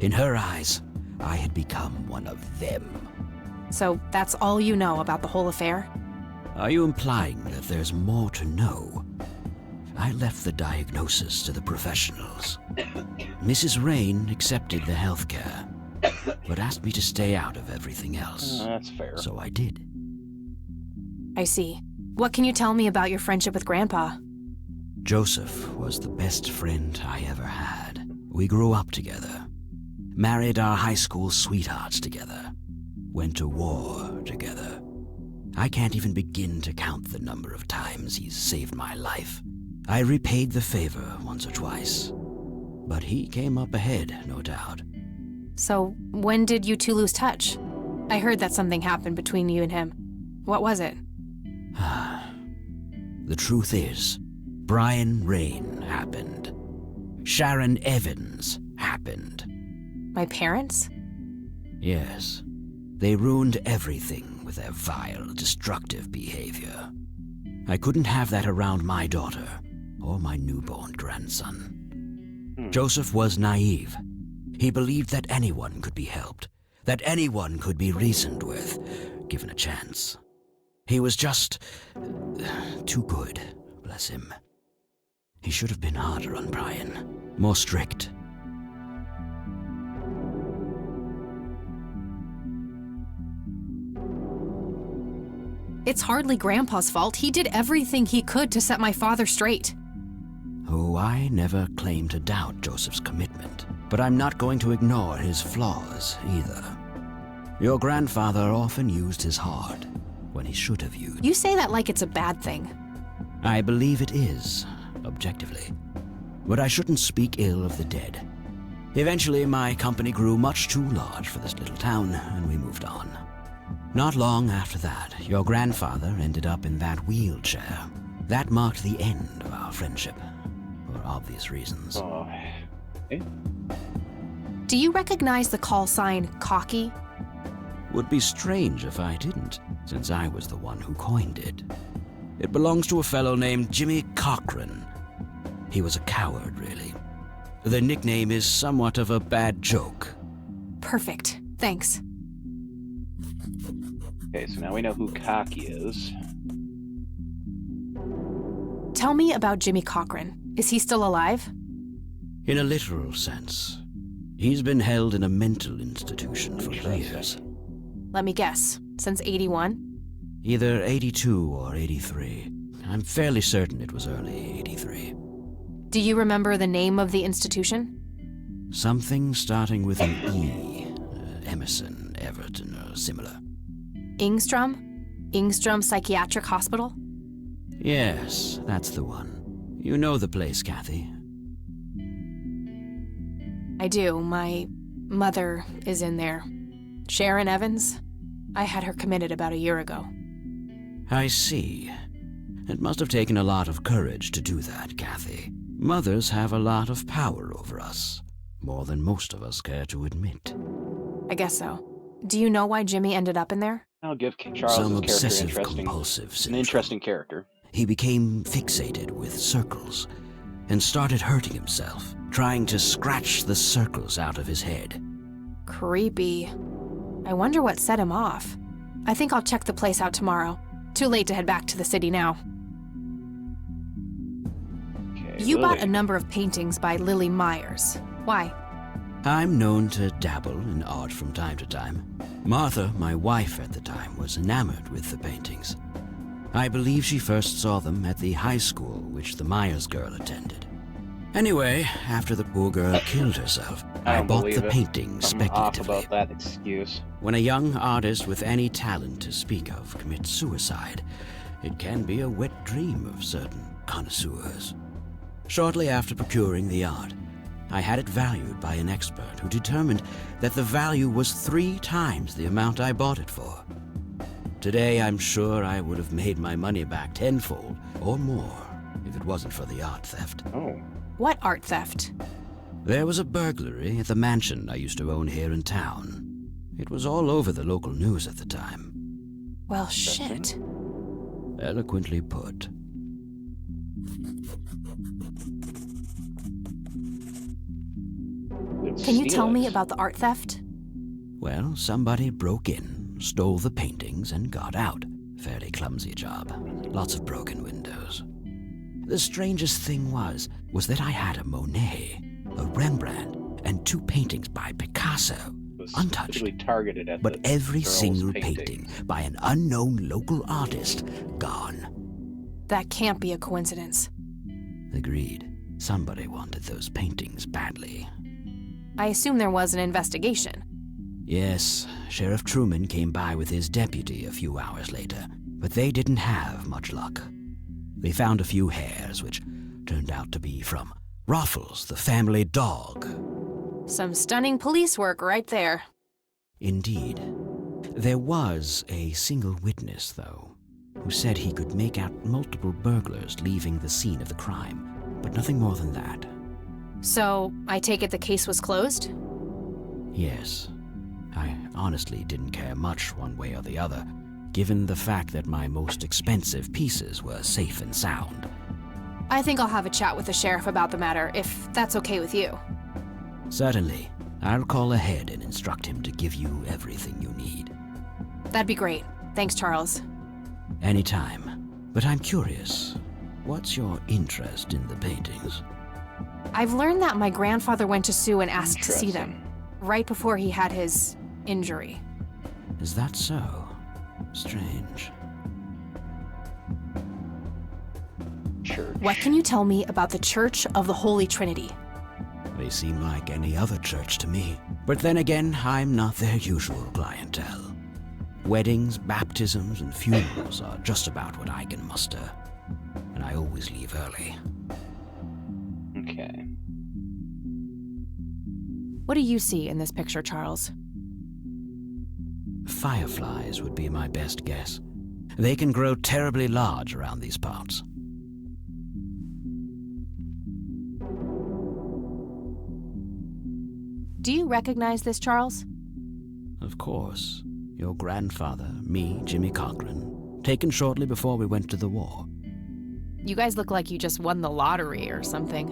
In her eyes, I had become one of them. So that's all you know about the whole affair? Are you implying that there's more to know? I left the diagnosis to the professionals. Mrs. Rain accepted the health care, but asked me to stay out of everything else. That's fair. So I did. I see. What can you tell me about your friendship with Grandpa? Joseph was the best friend I ever had. We grew up together, married our high school sweethearts together, went to war together. I can't even begin to count the number of times he's saved my life. I repaid the favor once or twice, but he came up ahead, no doubt. So, when did you two lose touch? I heard that something happened between you and him. What was it? The truth is, Brian Rain happened. Sharon Evans happened. My parents? Yes. They ruined everything with their vile, destructive behavior. I couldn't have that around my daughter or my newborn grandson. Joseph was naive. He believed that anyone could be helped, that anyone could be reasoned with, given a chance. He was just too good, bless him. He should have been harder on Brian, more strict. It's hardly Grandpa's fault. He did everything he could to set my father straight. Oh, I never claimed to doubt Joseph's commitment, but I'm not going to ignore his flaws either. Your grandfather often used his heart when he should have used. You say that like it's a bad thing. I believe it is, objectively. But I shouldn't speak ill of the dead. Eventually, my company grew much too large for this little town, and we moved on. Not long after that, your grandfather ended up in that wheelchair. That marked the end of our friendship, for obvious reasons. Oh. Okay. Do you recognize the call sign Cocky? Would be strange if I didn't, since I was the one who coined it. It belongs to a fellow named Jimmy Cochran. He was a coward, really. The nickname is somewhat of a bad joke. Perfect. Thanks. Okay, so now we know who Cocky is. Tell me about Jimmy Cochran. Is he still alive? In a literal sense. He's been held in a mental institution for years. Let me guess. Since 81? Either 82 or 83. I'm fairly certain it was early 83. Do you remember the name of the institution? Something starting with an E. Emerson, Everton, or similar. Ingstrom? Ingstrom Psychiatric Hospital? Yes, that's the one. You know the place, Kathy. I do. My mother is in there. Sharon Evans? I had her committed about a year ago. I see. It must have taken a lot of courage to do that, Kathy. Mothers have a lot of power over us. More than most of us care to admit. I guess so. Do you know why Jimmy ended up in there? I'll give Charles' Some character obsessive-compulsive syndrome. an interesting character. He became fixated with circles and started hurting himself, trying to scratch the circles out of his head. Creepy. I wonder what set him off. I think I'll check the place out tomorrow. Too late to head back to the city now. Okay, You Lily. bought a number of paintings by Lily Myers. Why? I'm known to dabble in art from time to time. Martha, my wife at the time, was enamored with the paintings. I believe she first saw them at the high school which the Myers girl attended. Anyway, after the poor girl killed herself, I don't bought believe the it. paintings Something off speculatively. about that excuse. When a young artist with any talent to speak of commits suicide, it can be a wet dream of certain connoisseurs. Shortly after procuring the art, I had it valued by an expert who determined that the value was 3 times the amount I bought it for. Today, I'm sure I would have made my money back tenfold or more if it wasn't for the art theft. Oh. What art theft? There was a burglary at the mansion I used to own here in town. It was all over the local news at the time. Well, shit. Eloquently put. Can you tell me about the art theft? Well, somebody broke in, stole the paintings, and got out. Fairly clumsy job. Lots of broken windows. The strangest thing was that I had a Monet, a Rembrandt, and 2 paintings by Picasso, untouched. Targeted at but every girl's single painting painting by an unknown local artist gone. That can't be a coincidence. Agreed. Somebody wanted those paintings badly. I assume there was an investigation. Yes, Sheriff Truman came by with his deputy a few hours later, but they didn't have much luck. They found a few hairs, which turned out to be from Ruffles, the family dog. Some stunning police work right there. Indeed. There was a single witness, though, who said he could make out multiple burglars leaving the scene of the crime, but nothing more than that. So, I take it the case was closed? Yes. I honestly didn't care much one way or the other, given the fact that my most expensive pieces were safe and sound. I think I'll have a chat with the sheriff about the matter, if that's okay with you. Certainly. I'll call ahead and instruct him to give you everything you need. That'd be great. Thanks, Charles. Anytime. But I'm curious, what's your interest in the paintings? I've learned that my grandfather went to Sue and asked to see them, right before he had his injury. Is that so? Strange. Church. What can you tell me about the Church of the Holy Trinity? They seem like any other church to me. But then again, I'm not their usual clientele. Weddings, baptisms, and funerals are just about what I can muster. And I always leave early. Okay. What do you see in this picture, Charles? Fireflies would be my best guess. They can grow terribly large around these parts. Do you recognize this, Charles? Of course. Your grandfather, me, Jimmy Cochran, taken shortly before we went to the war. You guys look like you just won the lottery or something.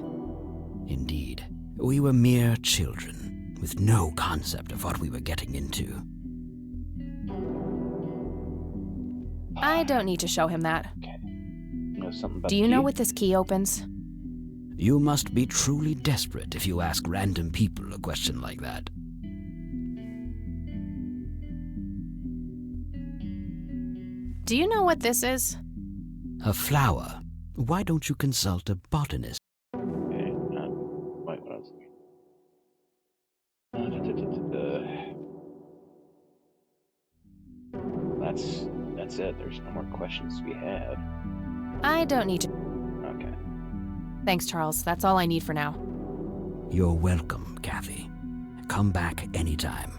Indeed. We were mere children, with no concept of what we were getting into. I don't need to show him that. Okay. Know something about Do you know what this key opens? You must be truly desperate if you ask random people a question like that. Do you know what this is? A flower. Why don't you consult a botanist? Okay, wait, what else? That's it. There's no more questions we have. I don't need to. Okay. Thanks, Charles. That's all I need for now. You're welcome, Kathy. Come back anytime.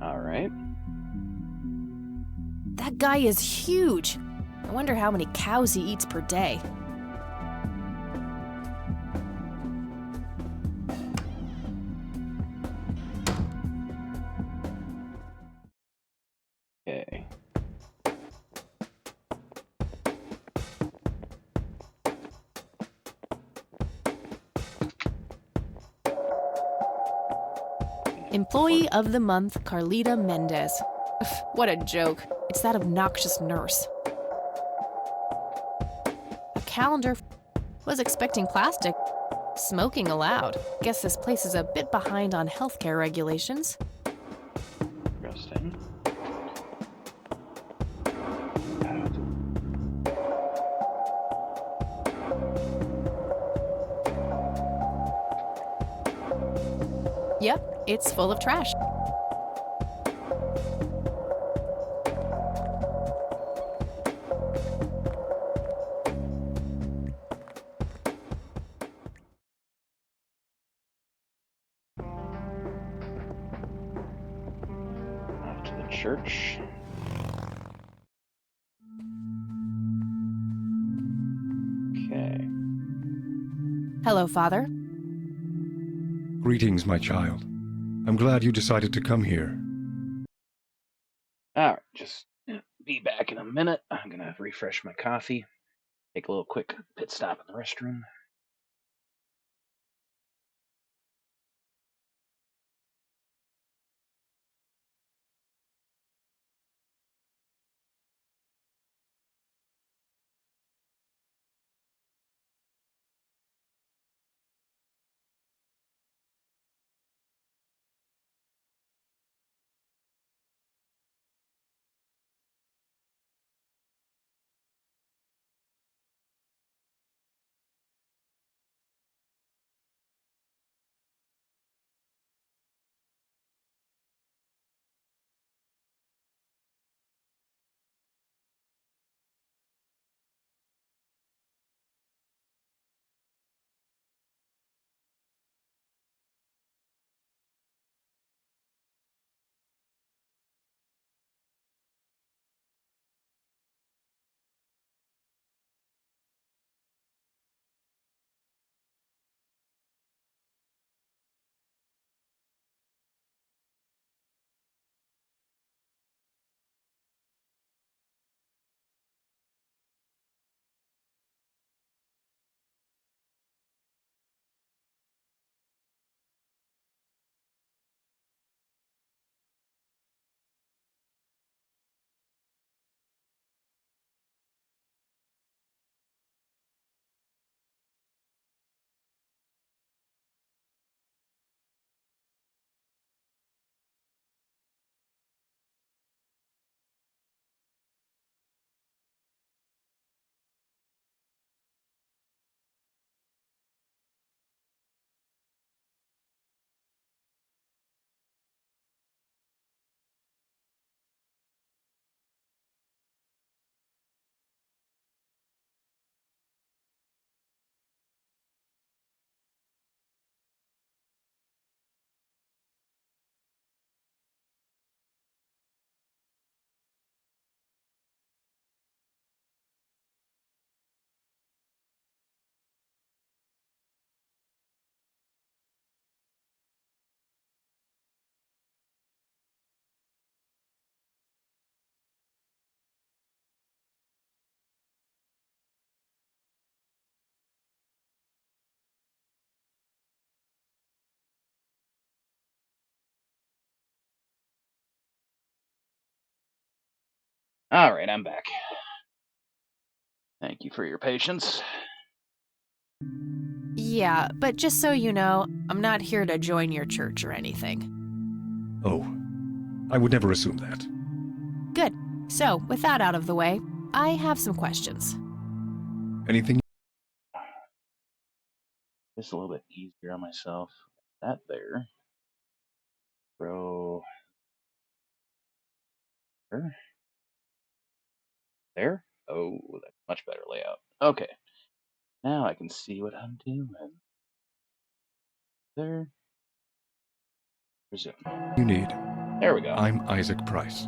All right. That guy is huge. I wonder how many cows he eats per day. Okay. Employee of the month, Carlita Mendez. What a joke. It's that obnoxious nurse. A calendar. Was expecting plastic. Smoking allowed. Guess this place is a bit behind on healthcare regulations. Interesting. Yep, it's full of trash. Off to the church. Okay. Hello, Father. Greetings, my child. I'm glad you decided to come here. just be back in a minute. I'm gonna refresh my coffee, take a little quick pit stop in the restroom. All right, I'm back. Thank you for your patience. Yeah, but just so you know, I'm not here to join your church or anything. Oh, I would never assume that. Good. So, with that out of the way, I have some questions. Anything? Just a little bit easier on myself. That there. Throw. There? Oh, that's much better layout. Okay. Now I can see what I'm doing. There. Resume. You need. There we go. I'm Isaac Price.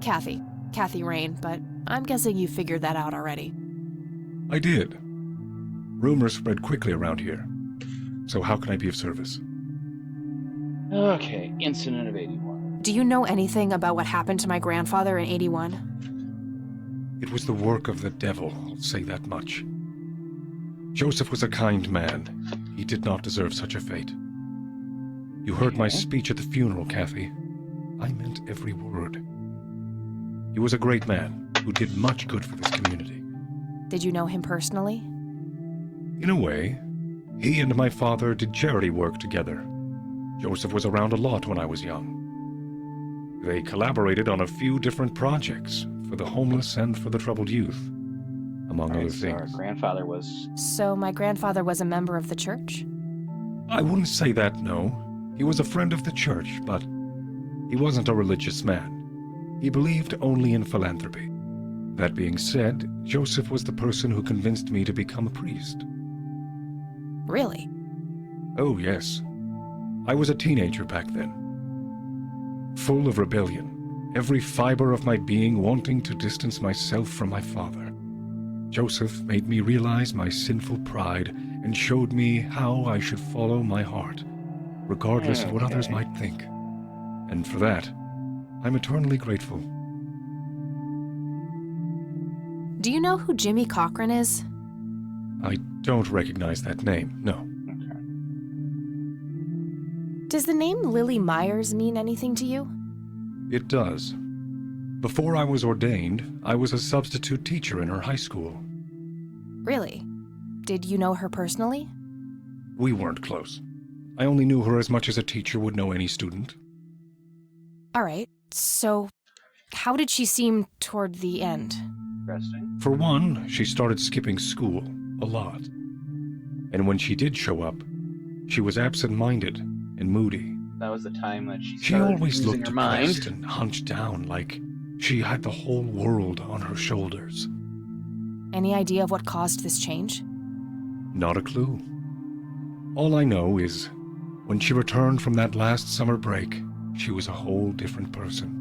Kathy Rain, but I'm guessing you figured that out already. I did. Rumors spread quickly around here. So how can I be of service? Okay, incident of 81. Do you know anything about what happened to my grandfather in 81? It was the work of the devil, I'll say that much. Joseph was a kind man. He did not deserve such a fate. You heard my speech at the funeral, Kathy. I meant every word. He was a great man who did much good for this community. Did you know him personally? In a way, he and my father did charity work together. Joseph was around a lot when I was young. They collaborated on a few different projects for the homeless and for the troubled youth, among other things. Our grandfather was... So my grandfather was a member of the church? I wouldn't say that, no. He was a friend of the church, but he wasn't a religious man. He believed only in philanthropy. That being said, Joseph was the person who convinced me to become a priest. Really? Oh, yes. I was a teenager back then. Full of rebellion, every fiber of my being wanting to distance myself from my father. Joseph made me realize my sinful pride and showed me how I should follow my heart, regardless of what others might think. And for that, I'm eternally grateful. Do you know who Jimmy Cochran is? I don't recognize that name, no. Does the name Lily Myers mean anything to you? It does. Before I was ordained, I was a substitute teacher in her high school. Really? Did you know her personally? We weren't close. I only knew her as much as a teacher would know any student. All right, so how did she seem toward the end? Interesting. For one, she started skipping school a lot. And when she did show up, she was absent-minded and moody. That was the time that she She started always losing looked her mind. depressed and hunched down like she had the whole world on her shoulders. Any idea of what caused this change? Not a clue. All I know is, when she returned from that last summer break, she was a whole different person.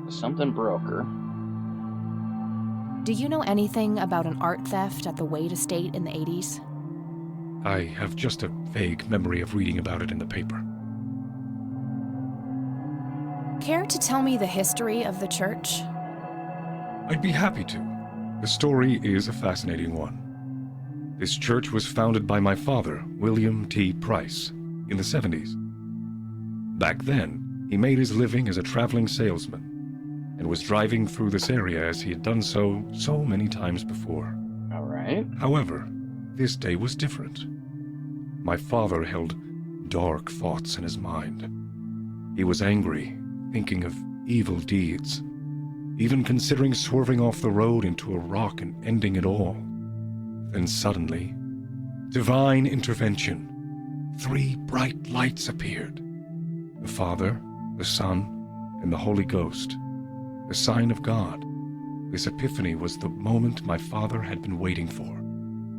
Something broke her. Do you know anything about an art theft at the Wade estate in the 80s? I have just a vague memory of reading about it in the paper. Care to tell me the history of the church? I'd be happy to. The story is a fascinating one. This church was founded by my father, William T. Price, in the 70s. Back then, he made his living as a traveling salesman and was driving through this area as he had done so many times before. All right. However, this day was different. My father held dark thoughts in his mind. He was angry, thinking of evil deeds, even considering swerving off the road into a rock and ending it all. Then suddenly, divine intervention. 3 bright lights appeared. The Father, the Son, and the Holy Ghost. The sign of God. This epiphany was the moment my father had been waiting for.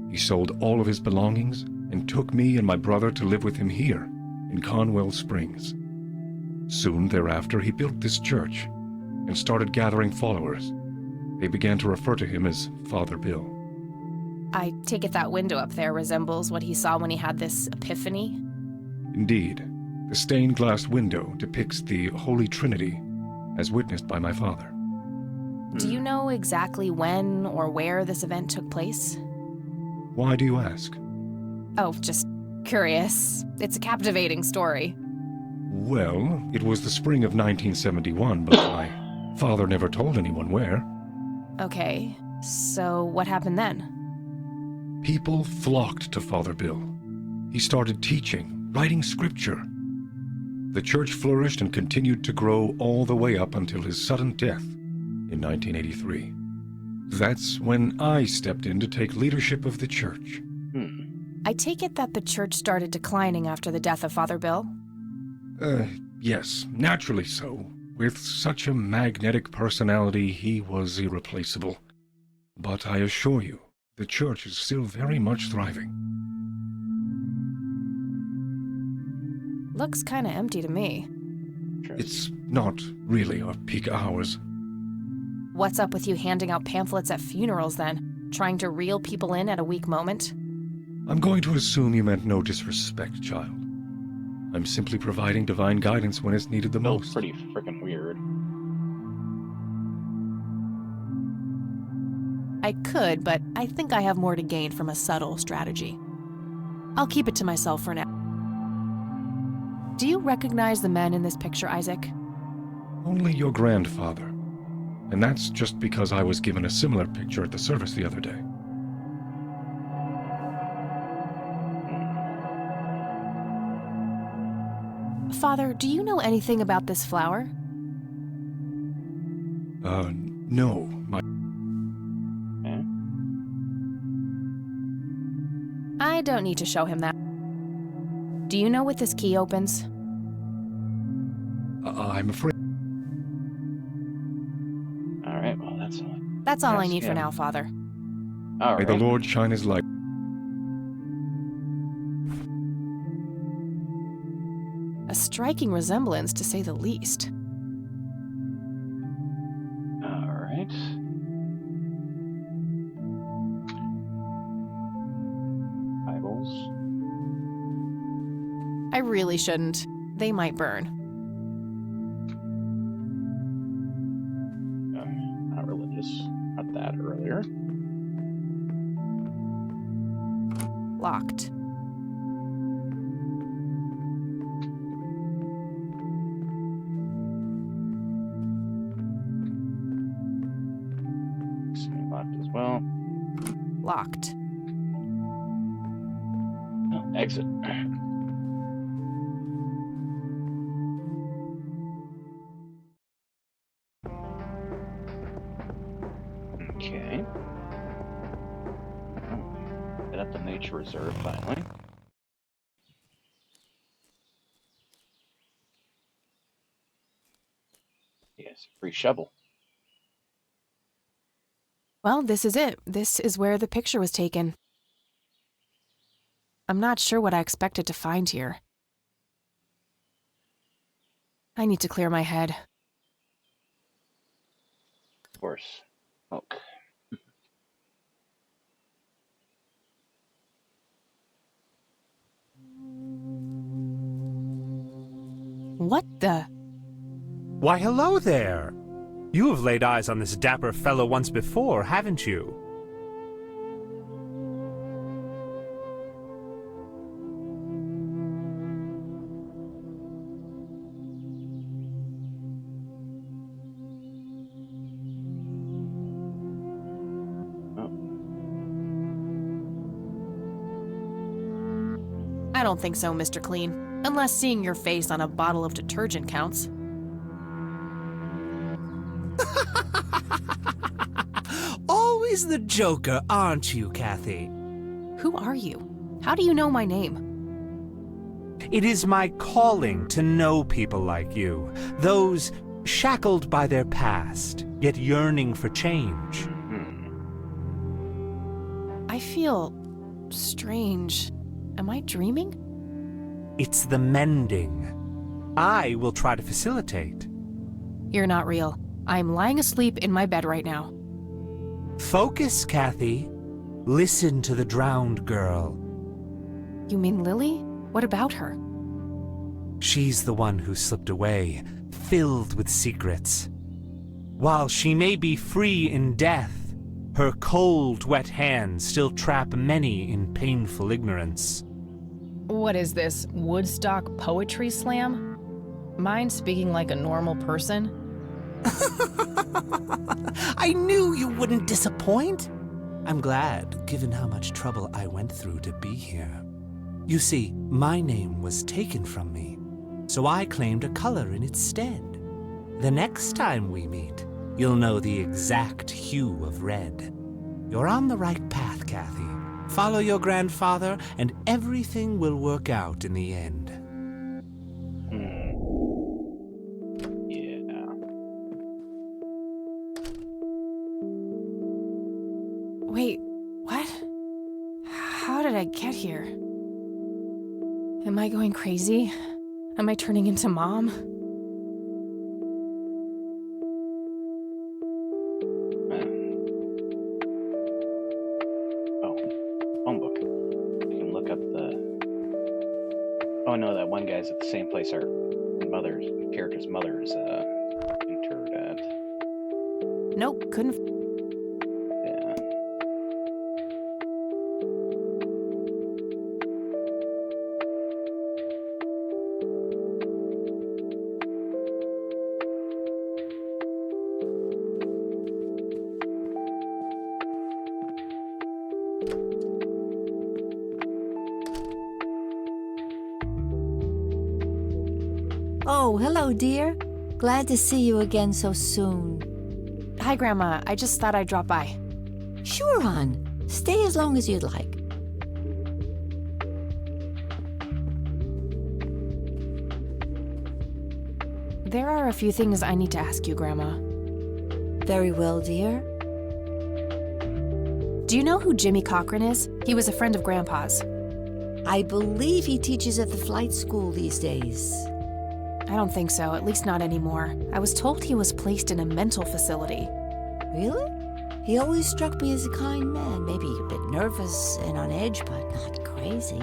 He sold all of his belongings and took me and my brother to live with him here, in Conwell Springs. Soon thereafter, he built this church and started gathering followers. They began to refer to him as Father Bill. I take it that window up there resembles what he saw when he had this epiphany? Indeed, the stained glass window depicts the Holy Trinity, as witnessed by my father. Do you know exactly when or where this event took place? Why do you ask? Oh, just curious. It's a captivating story. Well, it was the spring of 1971, but my father never told anyone where. Okay, so what happened then? People flocked to Father Bill. He started teaching, writing scripture. The church flourished and continued to grow all the way up until his sudden death in 1983. That's when I stepped in to take leadership of the church. I take it that the church started declining after the death of Father Bill? Yes, naturally so. With such a magnetic personality, he was irreplaceable. But I assure you, the church is still very much thriving. Looks kinda empty to me. It's not really our peak hours. What's up with you handing out pamphlets at funerals then? Trying to reel people in at a weak moment? I'm going to assume you meant no disrespect, child. I'm simply providing divine guidance when it's needed the most. Pretty freaking weird. I could, but I think I have more to gain from a subtle strategy. I'll keep it to myself for now. Do you recognize the men in this picture, Isaac? Only your grandfather. And that's just because I was given a similar picture at the service the other day. Father, do you know anything about this flower? No. I don't need to show him that. Do you know what this key opens? I'm afraid. Alright, well, That's all I need for now, Father. All May right. the Lord shine his light. A striking resemblance, to say the least. Alright. Bibles. I really shouldn't. They might burn. Locked. Locked as well. Locked. Oh, exit. Okay. Hit up the nature reserve finally. Yes, free shovel. Well, this is it. This is where the picture was taken. I'm not sure what I expected to find here. I need to clear my head. Of course. Smoke. What the? Why, hello there! You have laid eyes on this dapper fellow once before, haven't you? I don't think so, Mr. Clean. Unless seeing your face on a bottle of detergent counts. Always the joker, aren't you, Kathy? Who are you? How do you know my name? It is my calling to know people like you, those shackled by their past, yet yearning for change. I feel strange. Am I dreaming? It's the mending. I will try to facilitate. You're not real. I'm lying asleep in my bed right now. Focus, Kathy. Listen to the drowned girl. You mean Lily? What about her? She's the one who slipped away, filled with secrets. While she may be free in death, her cold, wet hands still trap many in painful ignorance. What is this, Woodstock Poetry Slam? Mind speaking like a normal person? I knew you wouldn't disappoint. I'm glad, given how much trouble I went through to be here. You see, my name was taken from me, so I claimed a color in its stead. The next time we meet, you'll know the exact hue of red. You're on the right path, Kathy. Follow your grandfather, and everything will work out in the end. Yeah. Wait, what? How did I get here? Am I going crazy? Am I turning into Mom? Phone book. I can look up the... Oh no, that one guy's at the same place our character's mother is interred at. Nope, couldn't... Yeah. Oh, hello, dear. Glad to see you again so soon. Hi, Grandma. I just thought I'd drop by. Sure, hon. Stay as long as you'd like. There are a few things I need to ask you, Grandma. Very well, dear. Do you know who Jimmy Cochran is? He was a friend of Grandpa's. I believe he teaches at the flight school these days. I don't think so, at least not anymore. I was told he was placed in a mental facility. Really? He always struck me as a kind man, maybe a bit nervous and on edge, but not crazy.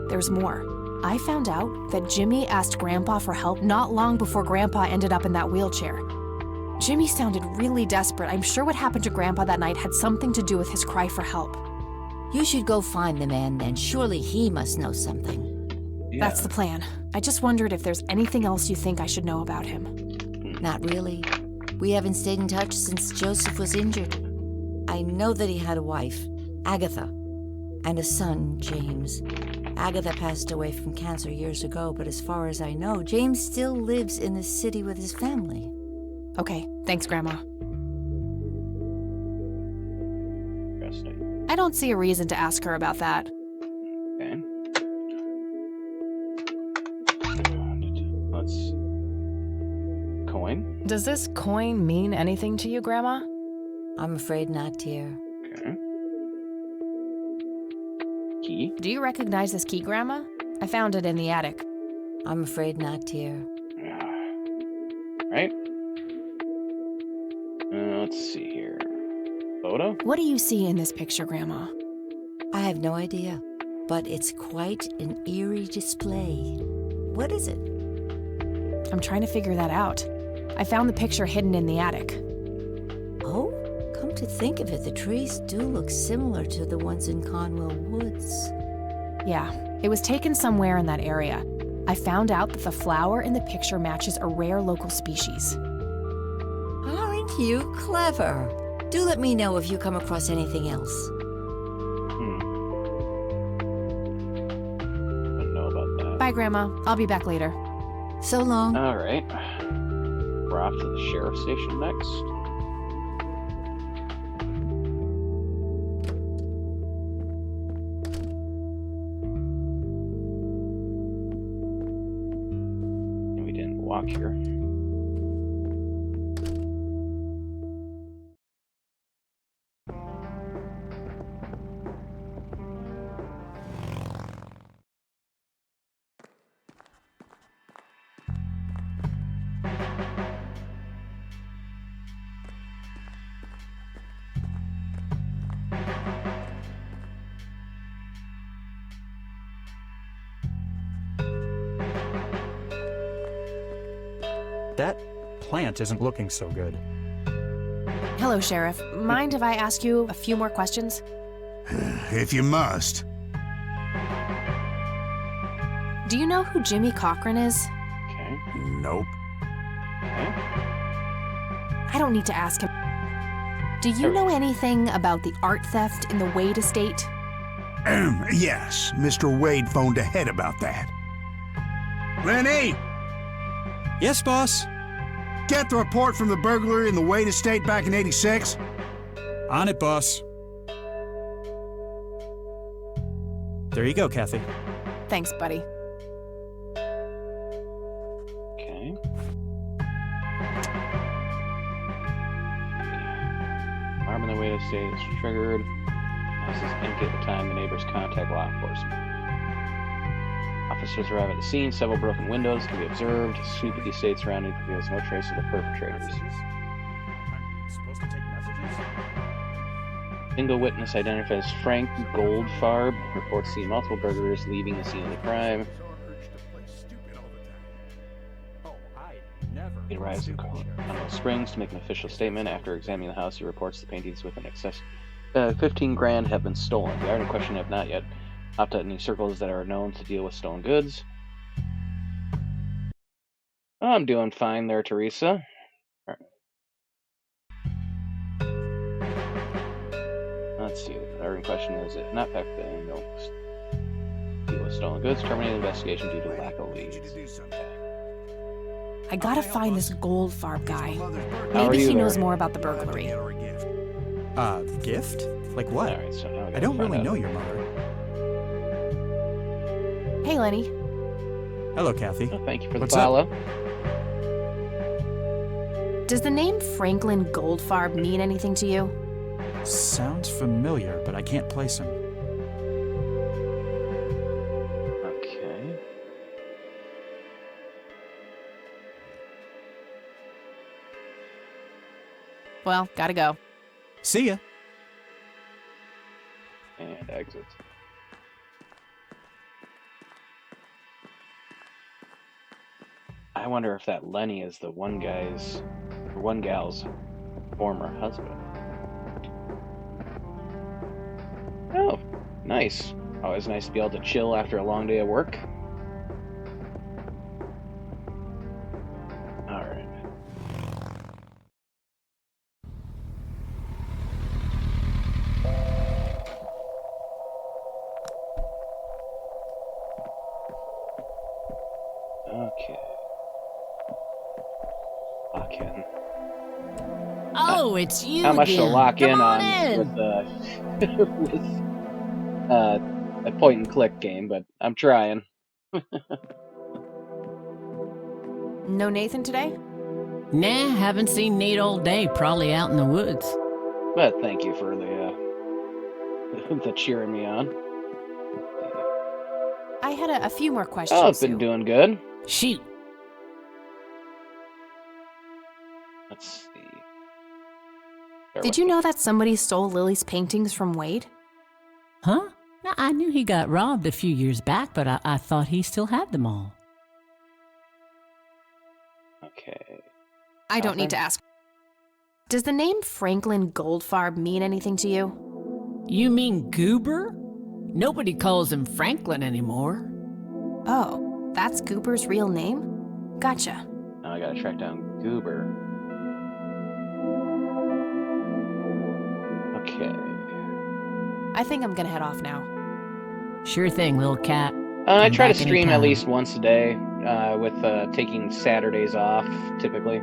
There's more. I found out that Jimmy asked Grandpa for help not long before Grandpa ended up in that wheelchair. Jimmy sounded really desperate. I'm sure what happened to Grandpa that night had something to do with his cry for help. You should go find the man then. Surely he must know something. Yeah. That's the plan. I just wondered if there's anything else you think I should know about him. Not really. We haven't stayed in touch since Joseph was injured. I know that he had a wife, Agatha, and a son, James. Agatha passed away from cancer years ago, but as far as I know, James still lives in the city with his family. Okay, thanks, Grandma. Interesting. I don't see a reason to ask her about that. Okay. Let's see. Coin? Does this coin mean anything to you, Grandma? I'm afraid not, dear. Okay. Key? Do you recognize this key, Grandma? I found it in the attic. I'm afraid not, dear. Right. Let's see here. Photo? What do you see in this picture, Grandma? I have no idea, but it's quite an eerie display. What is it? I'm trying to figure that out. I found the picture hidden in the attic. Oh, come to think of it, the trees do look similar to the ones in Conwell Woods. Yeah, it was taken somewhere in that area. I found out that the flower in the picture matches a rare local species. Aren't you clever? Do let me know if you come across anything else. Don't know about that. Bye, Grandma. I'll be back later. So long. All right. We're off to the sheriff's station next. And we didn't walk here. That plant isn't looking so good. Hello, Sheriff. Mind if I ask you a few more questions? If you must. Do you know who Jimmy Cochran is? Okay. Nope. Okay. I don't need to ask him. Do you know anything about the art theft in the Wade estate? Yes, Mr. Wade phoned ahead about that. Lenny! Yes, boss? Get the report from the burglary in the Wade estate back in '86? On it, boss. There you go, Kathy. Thanks, buddy. Okay. Alarm in the Wade estate is triggered. House is empty at the time the neighbors contact law enforcement. Officers arrive at the scene. Several broken windows can be observed. A sweep of the estate surrounding reveals no trace of the perpetrators. I'm supposed to take messages? Single witness identified as Frank Goldfarb reports seeing multiple burglars leaving the scene of the crime. He arrives in Colorado Springs to make an official statement. After examining the house, he reports the paintings with an excess 15 grand have been stolen. The art in question have not yet popped out any circles that are known to deal with stolen goods. I'm doing fine there, Teresa. All right. Let's see. The art in question is if not back then, no deal with stolen goods. Terminate investigation due to lack of leads. I gotta find this Goldfarb guy. How are Maybe you he knows there? more about the burglary. Gift? Like what? Alright, so now we I gotta don't find really out. know your mother. Hey, Lenny. Hello, Kathy. Oh, thank you for the What's up? follow. Does the name Franklin Goldfarb mean anything to you? Sounds familiar, but I can't place him. Okay. Well, gotta go. See ya. And exit. I wonder if that Lenny is the one gal's former husband. Oh, Nice. Always nice to be able to chill after a long day of work. Alright. Okay. Lock in. Oh, it's you How much to again. lock Come in on on in. with a point and click game, but I'm trying. No Nathan today? Nah, haven't seen Nate all day. Probably out in the woods. But thank you for the the cheering me on. I had a few more questions. Oh, I've been Sue. doing good. Shoot. Let's see. Did you know that somebody stole Lily's paintings from Wade? Huh? I knew he got robbed a few years back, but I thought he still had them all. Okay. I don't need to ask. Does the name Franklin Goldfarb mean anything to you? You mean Goober? Nobody calls him Franklin anymore. Oh, that's Goober's real name? Gotcha. Now I gotta track down Goober. Okay. I think I'm gonna head off now. Sure thing, little cat. I Come try to back stream at anytime. least once a day, with taking Saturdays off, typically.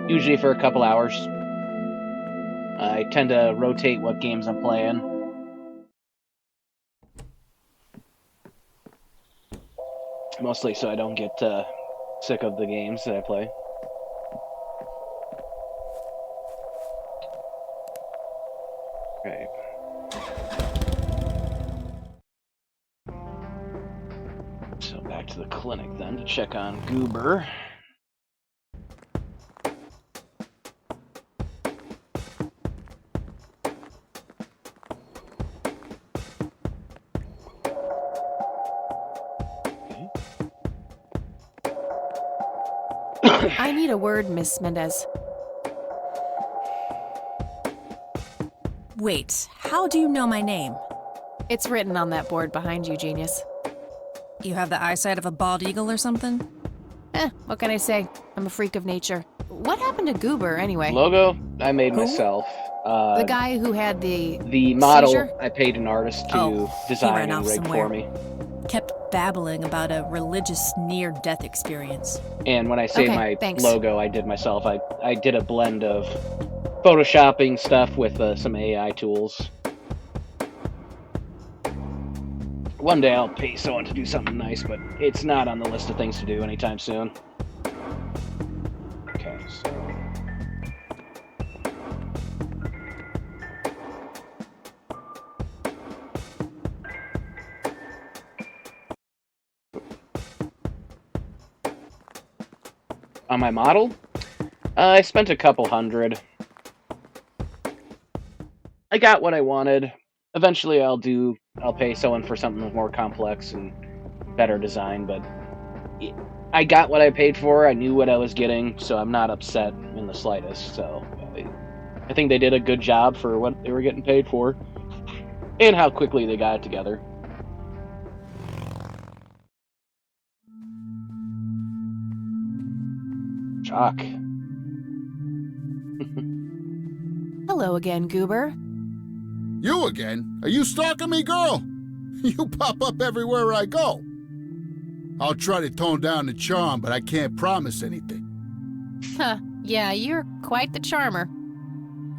Usually for a couple hours. I tend to rotate what games I'm playing. Mostly so I don't get sick of the games that I play. Okay. So back to the clinic then to check on Goober. I need a word, Miss Mendez. Wait, how do you know my name? It's written on that board behind you, genius. You have the eyesight of a bald eagle or something? What can I say? I'm a freak of nature. What happened to Goober, anyway? Logo I made myself. The guy who had the model seizure? I paid an artist to He design ran and off rig somewhere. for me. Kept babbling about a religious near-death experience. And when I say Okay, my thanks. logo, I did myself. I did a blend of photoshopping stuff with some AI tools. One day I'll pay someone to do something nice, but it's not on the list of things to do anytime soon. Okay, so... On my model, I spent a couple hundred. I got what I wanted. Eventually I'll pay someone for something more complex and better design, but I got what I paid for. I knew what I was getting, so I'm not upset in the slightest. So I think they did a good job for what they were getting paid for and how quickly they got it together. Shock. Hello again, Goober. You again? Are you stalking me, girl? You pop up everywhere I go. I'll try to tone down the charm, but I can't promise anything. Huh, yeah, you're quite the charmer.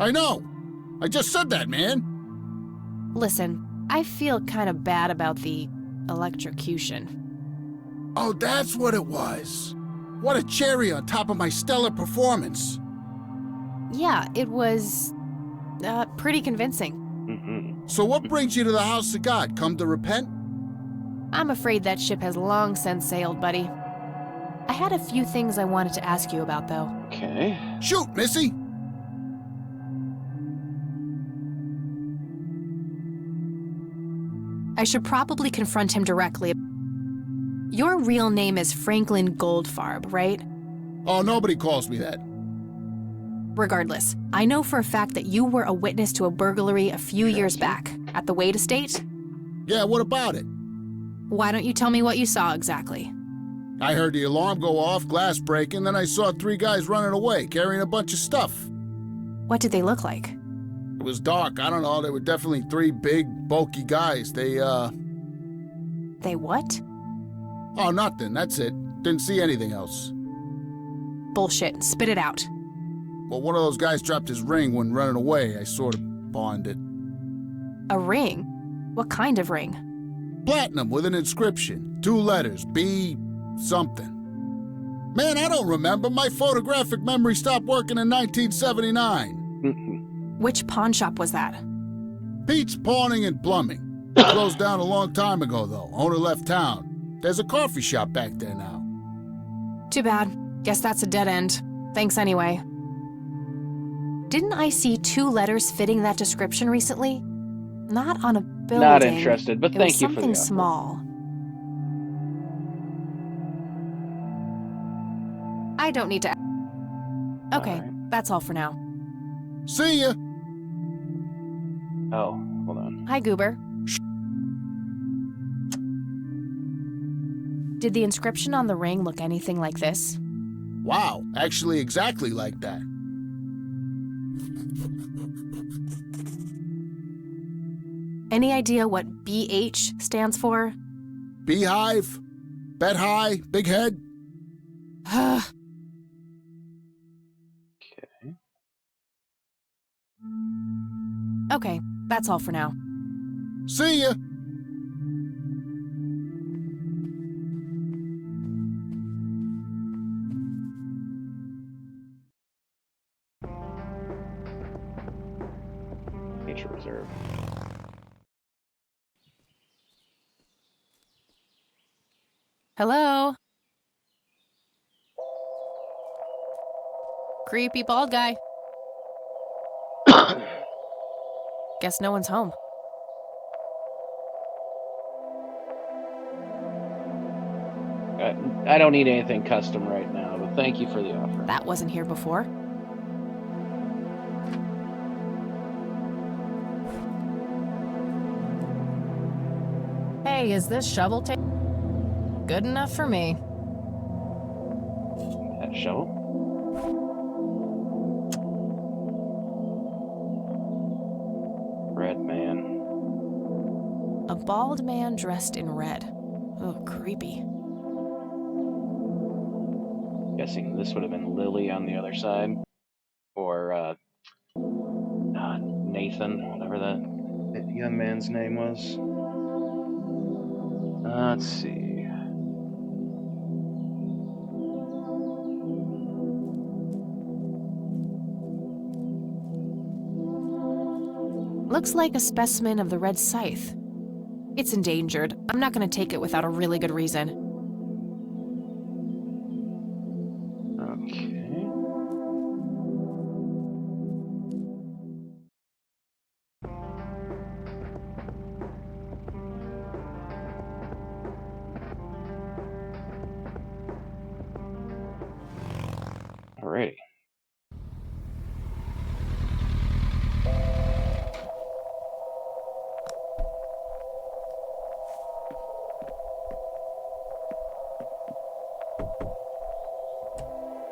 I know. I just said that, man. Listen, I feel kind of bad about the electrocution. Oh, that's what it was. What a cherry on top of my stellar performance. Yeah, it was pretty convincing. So what brings you to the house of God? Come to repent? I'm afraid that ship has long since sailed, buddy. I had a few things I wanted to ask you about, though. Okay. Shoot, Missy! I should probably confront him directly. Your real name is Franklin Goldfarb, right? Oh, nobody calls me that. Regardless, I know for a fact that you were a witness to a burglary a few years back at the Wade estate. Yeah, what about it? Why don't you tell me what you saw exactly? I heard the alarm go off, glass breaking, then I saw 3 guys running away, carrying a bunch of stuff. What did they look like? It was dark, I don't know, they were definitely 3 big, bulky guys. They what? Oh, nothing, that's it. Didn't see anything else. Bullshit, spit it out. Well, one of those guys dropped his ring when running away. I sort of pawned it. A ring? What kind of ring? Platinum with an inscription. 2 letters, B something. Man, I don't remember. My photographic memory stopped working in 1979. Which pawn shop was that? Pete's Pawning and Plumbing. Closed down a long time ago, though. Owner left town. There's a coffee shop back there now. Too bad. Guess that's a dead end. Thanks anyway. Didn't I see 2 letters fitting that description recently? Not on a building. Not interested, but thank you for the something offer. small. I don't need to. Okay, that's all for now. See ya! Oh, hold on. Hi, Goober. Did the inscription on the ring look anything like this? Wow, actually exactly like that. Any idea what BH stands for? Beehive? Bet high? Big head? Okay, that's all for now. See ya! Nature Reserve. Hello? Creepy bald guy. Guess no one's home. I don't need anything custom right now, but thank you for the offer. That wasn't here before. Hey, is this shovel tape good enough for me? That shovel? Red man. A bald man dressed in red. Oh, creepy. Guessing this would have been Lily on the other side. Or, Nathan, whatever that young man's name was. Let's see. Looks like a specimen of the red scythe. It's endangered. I'm not going to take it without a really good reason. Okay. Alrighty.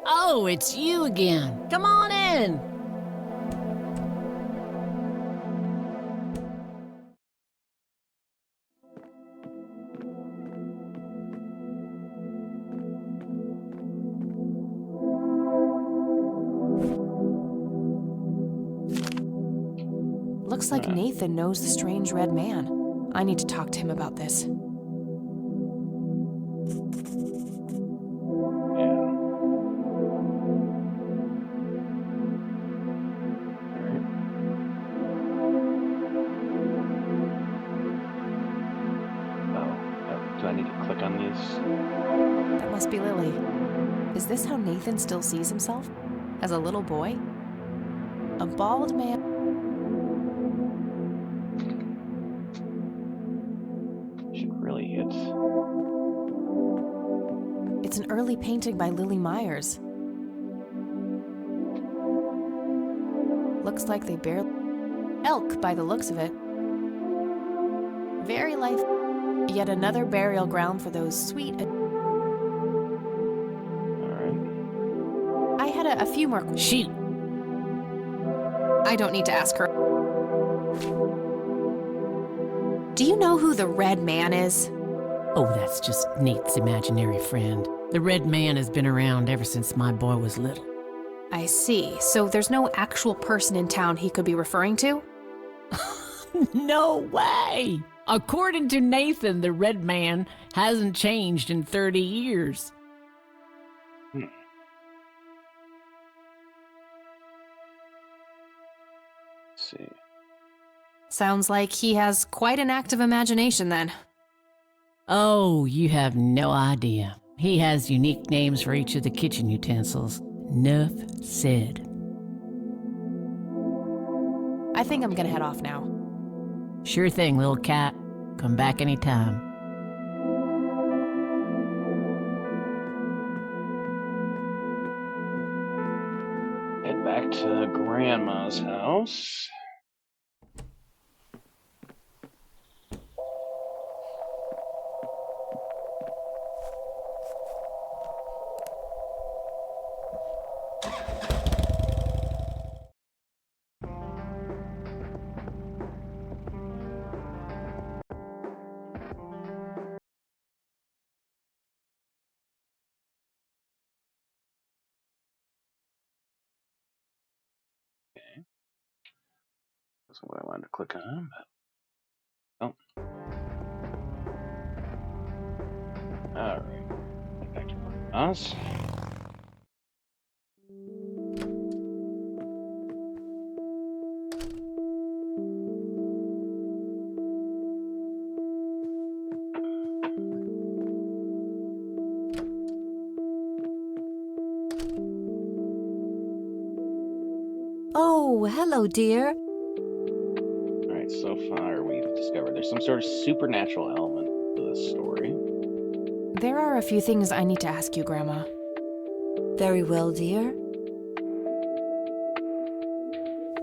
Oh, it's you again. Come on in. Looks like Nathan knows the strange red man. I need to talk to him about this. Do I need to click on these? That must be Lily. Is this how Nathan still sees himself? As a little boy? A bald man. Should really hit. It's an early painting by Lily Myers. looks like they barely... Elk, by the looks of it. Very life. Yet another burial ground for those sweet... Alright. I had a few more... Shoot! I don't need to ask her. Do you know who the Red Man is? Oh, that's just Nate's imaginary friend. The Red Man has been around ever since my boy was little. I see. So there's no actual person in town he could be referring to? No way! According to Nathan, the Red Man hasn't changed in 30 years. Hmm. Let's see. Sounds like he has quite an active imagination then. Oh, you have no idea. He has unique names for each of the kitchen utensils. Nuff said. I think I'm gonna head off now. Sure thing, little cat. Come back anytime. Head back to Grandma's house. That's what I wanted to click on, but oh. Alright. Back to us. Oh, hello, dear. Alright, so far we've discovered there's some sort of supernatural element to this story. There are a few things I need to ask you, Grandma. Very well, dear.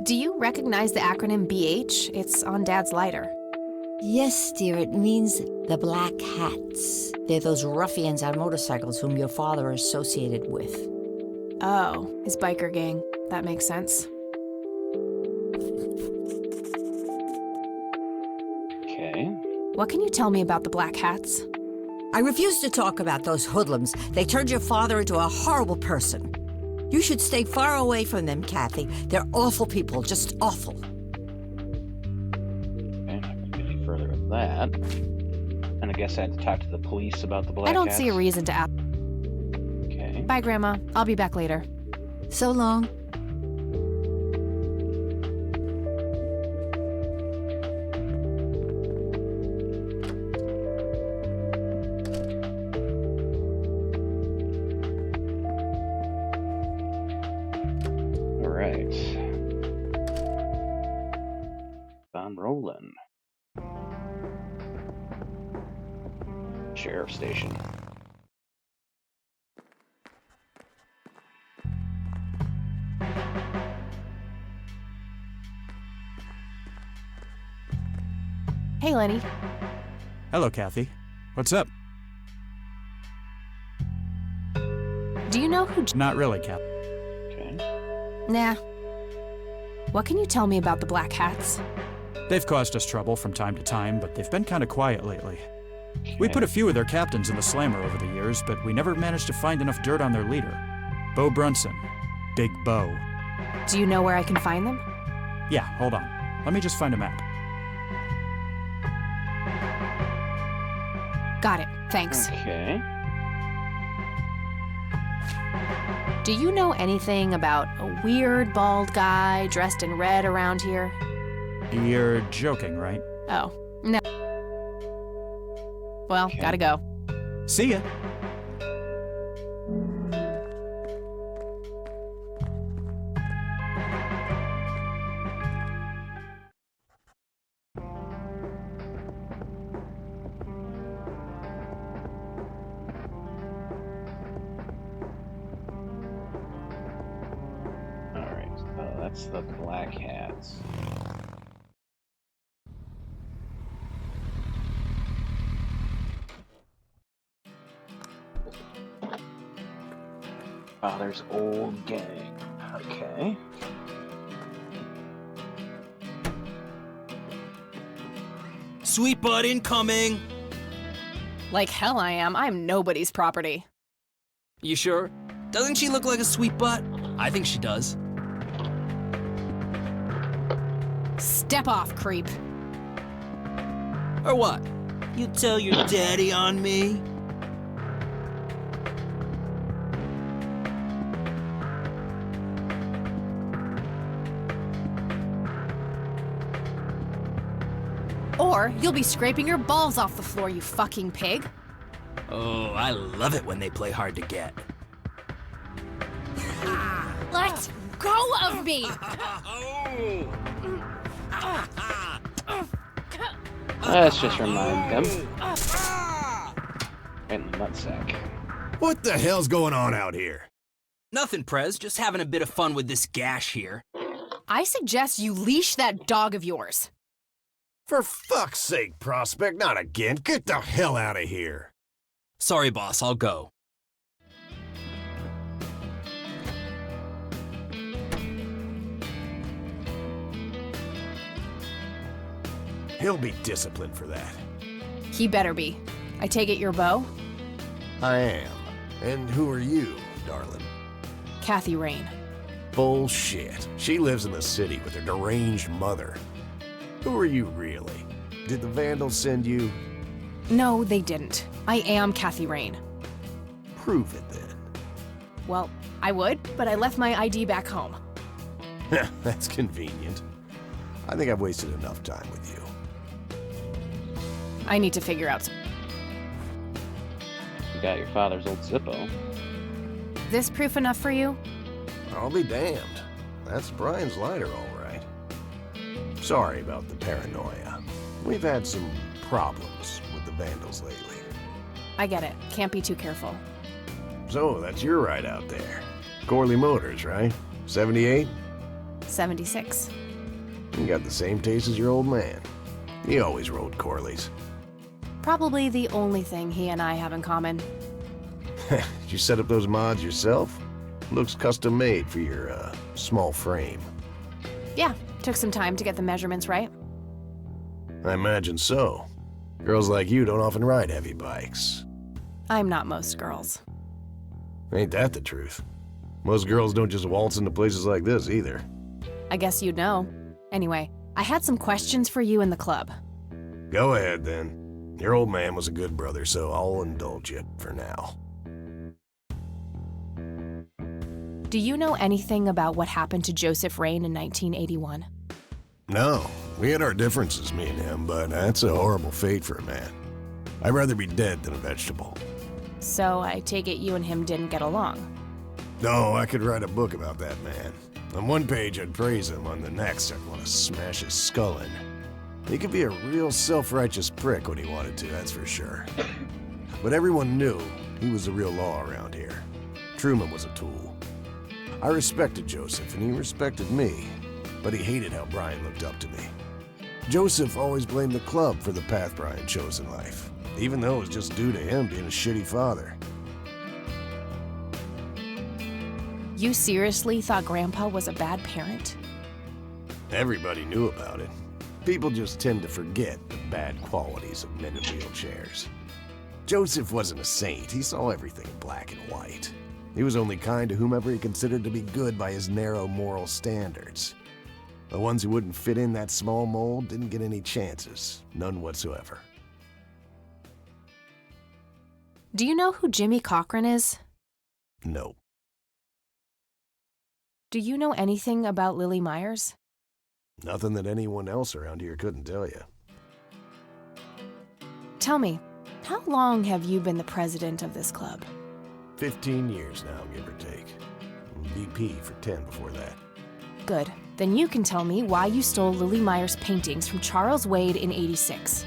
Do you recognize the acronym BH? It's on Dad's lighter. Yes, dear, it means the Black Hats. They're those ruffians on motorcycles whom your father associated with. Oh, his biker gang. That makes sense. Okay. What can you tell me about the Black Hats? I refuse to talk about those hoodlums. They turned your father into a horrible person. You should stay far away from them, Kathy. They're awful people, just awful. Okay, not gonna get any further with that. And I guess I had to talk to the police about the Black I don't Hats. see a reason to ask. Okay. Bye, Grandma. I'll be back later. So long. Alright. I'm rolling. Sheriff station. Hey, Lenny. Hello, Kathy. What's up? Do you know who... Not really, Cap. Okay. Nah. What can you tell me about the Black Hats? They've caused us trouble from time to time, but they've been kind of quiet lately. We put a few of their captains in the slammer over the years, but we never managed to find enough dirt on their leader. Bo Brunson. Big Bo. Do you know where I can find them? Yeah, hold on. Let me just find a map. Got it. Thanks. Okay. Do you know anything about a weird bald guy dressed in red around here? You're joking, right? Oh, no. Well, gotta go. See ya. That's the black hats. Father's old gang. Okay. Sweet butt incoming! Like hell I am. I'm nobody's property. You sure? Doesn't she look like a sweet butt? I think she does. Step off, creep. Or what? You tell your daddy on me? Or you'll be scraping your balls off the floor, you fucking pig. Oh, I love it when they play hard to get. Let go of me! Let's just remind them. In the nutsack. What the hell's going on out here? Nothing, Prez. Just having a bit of fun with this gash here. I suggest you leash that dog of yours. For fuck's sake, Prospect, not again. Get the hell out of here. Sorry, boss, I'll go. He'll be disciplined for that. He better be. I take it you're Bo? I am. And who are you, darling? Kathy Rain. Bullshit. She lives in the city with her deranged mother. Who are you really? Did the Vandals send you? No, they didn't. I am Kathy Rain. Prove it then. Well, I would, but I left my ID back home. That's convenient. I think I've wasted enough time with you. I need to figure out You got your father's old Zippo. This proof enough for you? I'll be damned. That's Brian's lighter, all right. Sorry about the paranoia. We've had some problems with the Vandals lately. I get it. Can't be too careful. So, that's your ride out there. Corley Motors, right? 78? 76. You got the same taste as your old man. He always rode Corleys. Probably the only thing he and I have in common. Did you set up those mods yourself? Looks custom made for your, small frame. Yeah, took some time to get the measurements right. I imagine so. Girls like you don't often ride heavy bikes. I'm not most girls. Ain't that the truth? Most girls don't just waltz into places like this either. I guess you'd know. Anyway, I had some questions for you in the club. Go ahead, then. Your old man was a good brother, so I'll indulge you for now. Do you know anything about what happened to Joseph Rain in 1981? No, we had our differences, me and him, but that's a horrible fate for a man. I'd rather be dead than a vegetable. So I take it you and him didn't get along. No, I could write a book about that man. On one page I'd praise him, on the next I'd want to smash his skull in. He could be a real self-righteous prick when he wanted to, that's for sure. But everyone knew he was the real law around here. Truman was a tool. I respected Joseph, and he respected me, but he hated how Brian looked up to me. Joseph always blamed the club for the path Brian chose in life, even though it was just due to him being a shitty father. You seriously thought Grandpa was a bad parent? Everybody knew about it. People just tend to forget the bad qualities of men in wheelchairs. Joseph wasn't a saint. He saw everything in black and white. He was only kind to whomever he considered to be good by his narrow moral standards. The ones who wouldn't fit in that small mold didn't get any chances. None whatsoever. Do you know who Jimmy Cochran is? No. Do you know anything about Lily Myers? Nothing that anyone else around here couldn't tell you. Tell me, how long have you been the president of this club? 15 years now, give or take. VP for 10 before that. Good. Then you can tell me why you stole Lily Myers' paintings from Charles Wade in '86.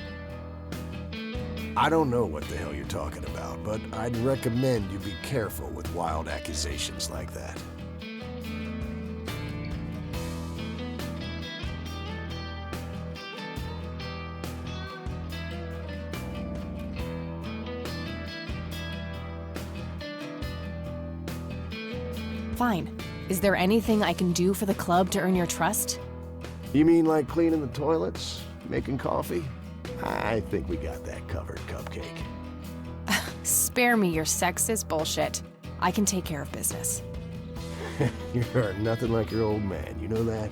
I don't know what the hell you're talking about, but I'd recommend you be careful with wild accusations like that. Fine. Is there anything I can do for the club to earn your trust? You mean like cleaning the toilets? Making coffee? I think we got that covered, Cupcake. Spare me your sexist bullshit. I can take care of business. You're nothing like your old man, you know that?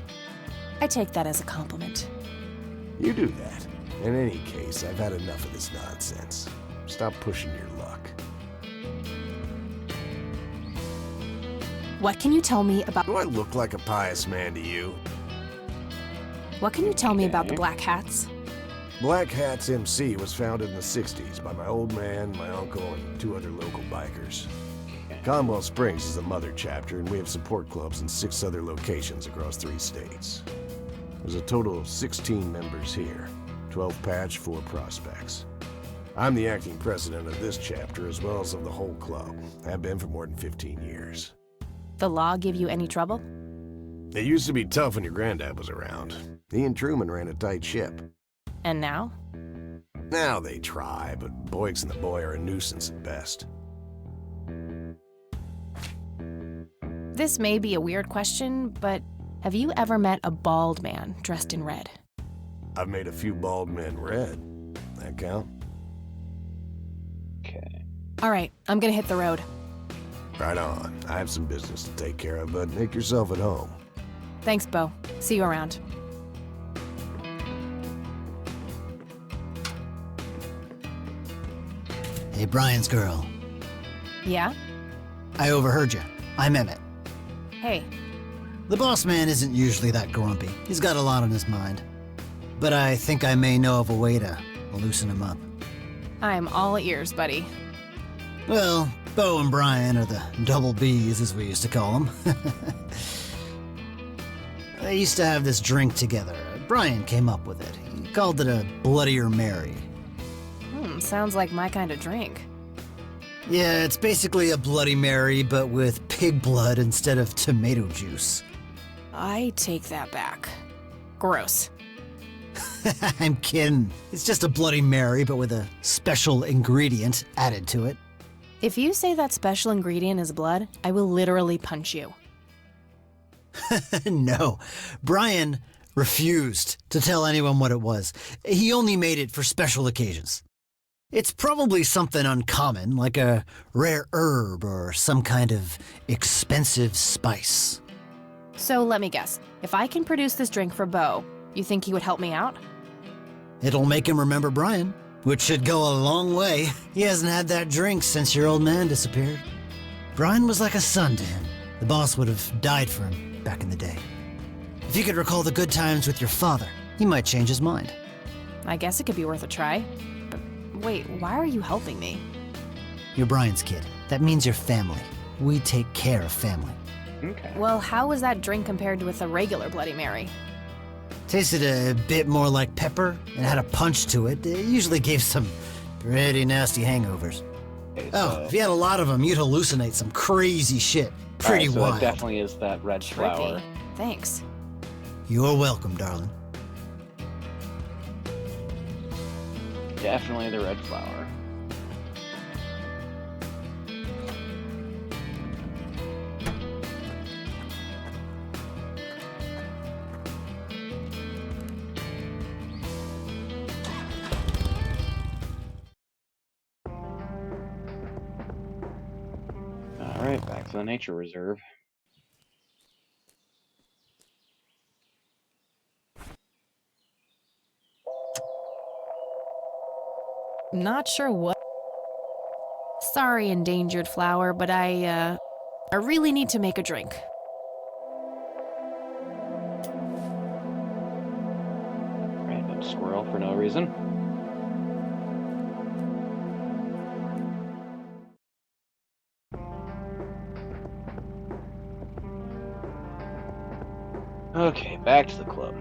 I take that as a compliment. You do that. In any case, I've had enough of this nonsense. Stop pushing your luck. What can you tell me about... Do I look like a pious man to you? What can you tell me about the Black Hats? Black Hats MC was founded in the 60s by my old man, my uncle, and 2 other local bikers. Commonwealth Springs is the mother chapter, and we have support clubs in 6 other locations across 3 states. There's a total of 16 members here, 12 patch, 4 prospects. I'm the acting president of this chapter as well as of the whole club. Have been for more than 15 years. The law give you any trouble? It used to be tough when your granddad was around. He and Truman ran a tight ship. And now? Now they try, but Boyks and the boy are a nuisance at best. This may be a weird question, but have you ever met a bald man dressed in red? I've made a few bald men red. That count? Okay. All right, I'm gonna hit the road. Right on. I have some business to take care of, but make yourself at home. Thanks, Bo. See you around. Hey, Brian's girl. Yeah? I overheard you. I'm Emmett. Hey. The boss man isn't usually that grumpy. He's got a lot on his mind. But I think I may know of a way to loosen him up. I'm all ears, buddy. Well, Bo and Brian are the double Bs, as we used to call them. They used to have this drink together. Brian came up with it. He called it a Bloodier Mary. Sounds like my kind of drink. Yeah, it's basically a Bloody Mary, but with pig blood instead of tomato juice. I take that back. Gross. I'm kidding. It's just a Bloody Mary, but with a special ingredient added to it. If you say that special ingredient is blood, I will literally punch you. No. Brian refused to tell anyone what it was. He only made it for special occasions. It's probably something uncommon, like a rare herb or some kind of expensive spice. So let me guess. If I can produce this drink for Bo, you think he would help me out? It'll make him remember Brian, which should go a long way. He hasn't had that drink since your old man disappeared. Brian was like a son to him. The boss would have died for him back in the day. If you could recall the good times with your father, he might change his mind. I guess it could be worth a try. But wait, why are you helping me? You're Brian's kid. That means you're family. We take care of family. Okay. Well, how was that drink compared with a regular Bloody Mary? Tasted a bit more like pepper and had a punch to it. It usually gave some pretty nasty hangovers. Okay, Oh, if you had a lot of them, you'd hallucinate some crazy shit. Pretty so wild. it definitely is that red flower. Trippy. Thanks. You're welcome, darling. Definitely the red flower. All right, back to the nature reserve. Not sure what. Sorry, endangered flower, but I really need to make a drink. Random squirrel for no reason. Okay, back to the club.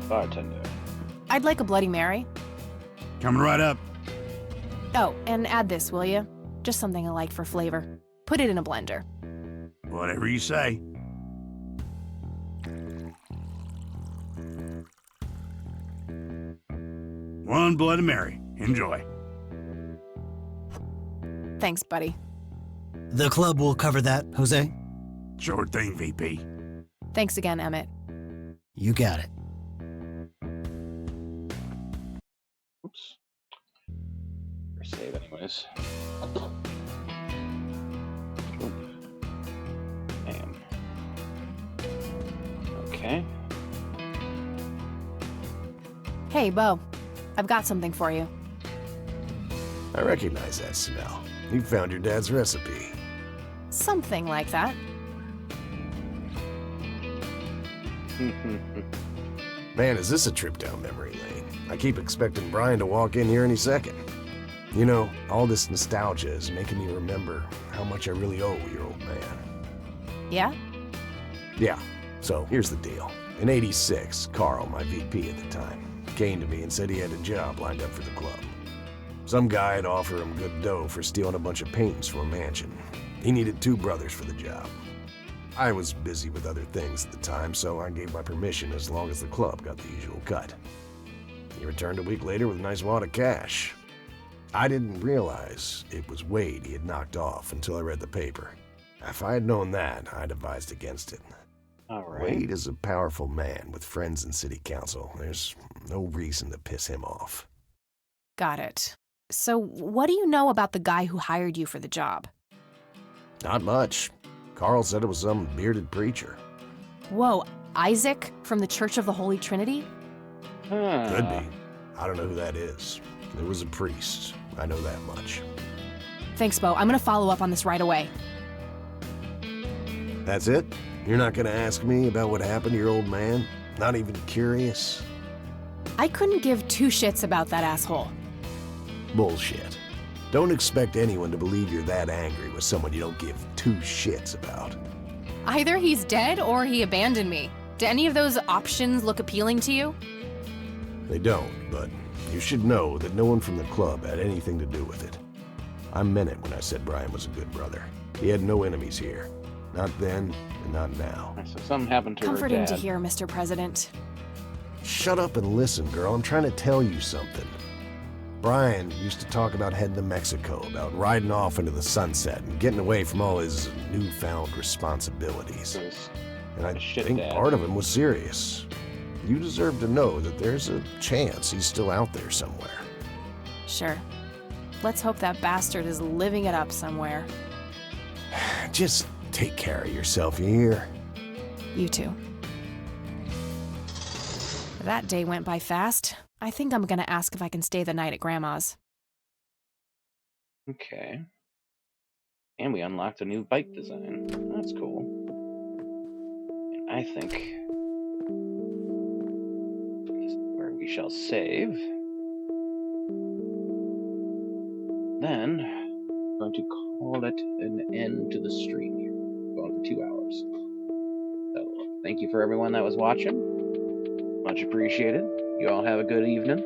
Bartender. I'd like a Bloody Mary. Coming right up. Oh, and add this, will you? Just something I like for flavor. Put it in a blender. Whatever you say. One Bloody Mary. Enjoy. Thanks, buddy. The club will cover that, Jose? Sure thing, VP. Thanks again, Emmett. You got it. Oops. Or save anyways. Bam. Okay. Hey, Bo. I've got something for you. I recognize that smell. You found your dad's recipe. Something like that. Man, is this a trip down memory lane? I keep expecting Brian to walk in here any second. You know, all this nostalgia is making me remember how much I really owe your old man. Yeah? Yeah, so here's the deal. In '86, Carl, my VP at the time, came to me and said he had a job lined up for the club. Some guy had offered him good dough for stealing a bunch of paintings from a mansion. He needed 2 brothers for the job. I was busy with other things at the time, so I gave my permission as long as the club got the usual cut. He returned a week later with a nice wad of cash. I didn't realize it was Wade he had knocked off until I read the paper. If I had known that, I'd advised against it. All right. Wade is a powerful man with friends in city council. There's no reason to piss him off. Got it. So, what do you know about the guy who hired you for the job? Not much. Carl said it was some bearded preacher. Whoa, Isaac from the Church of the Holy Trinity? Could be. I don't know who that is. It was a priest. I know that much. Thanks, Bo. I'm gonna follow up on this right away. That's it? You're not gonna ask me about what happened to your old man? Not even curious? I couldn't give 2 shits about that asshole. Bullshit. Don't expect anyone to believe you're that angry with someone you don't give 2 shits about. Either he's dead or he abandoned me. Do any of those options look appealing to you? They don't, but you should know that no one from the club had anything to do with it. I meant it when I said Brian was a good brother. He had no enemies here. Not then, and not now. So something happened to Comforting her dad. to hear, Mr. President. Shut up and listen, girl. I'm trying to tell you something. Brian used to talk about heading to Mexico, about riding off into the sunset and getting away from all his newfound responsibilities. And I think part of him was serious. You deserve to know that there's a chance he's still out there somewhere. Sure. Let's hope that bastard is living it up somewhere. Just take care of yourself, you hear? You too. That day went by fast. I think I'm gonna ask if I can stay the night at Grandma's. Okay. And we unlocked a new bike design. That's cool. And I think this is where we shall save. Then I'm going to call it an end to the stream here. Going for 2 hours. So thank you for everyone that was watching. Much appreciated. You all have a good evening.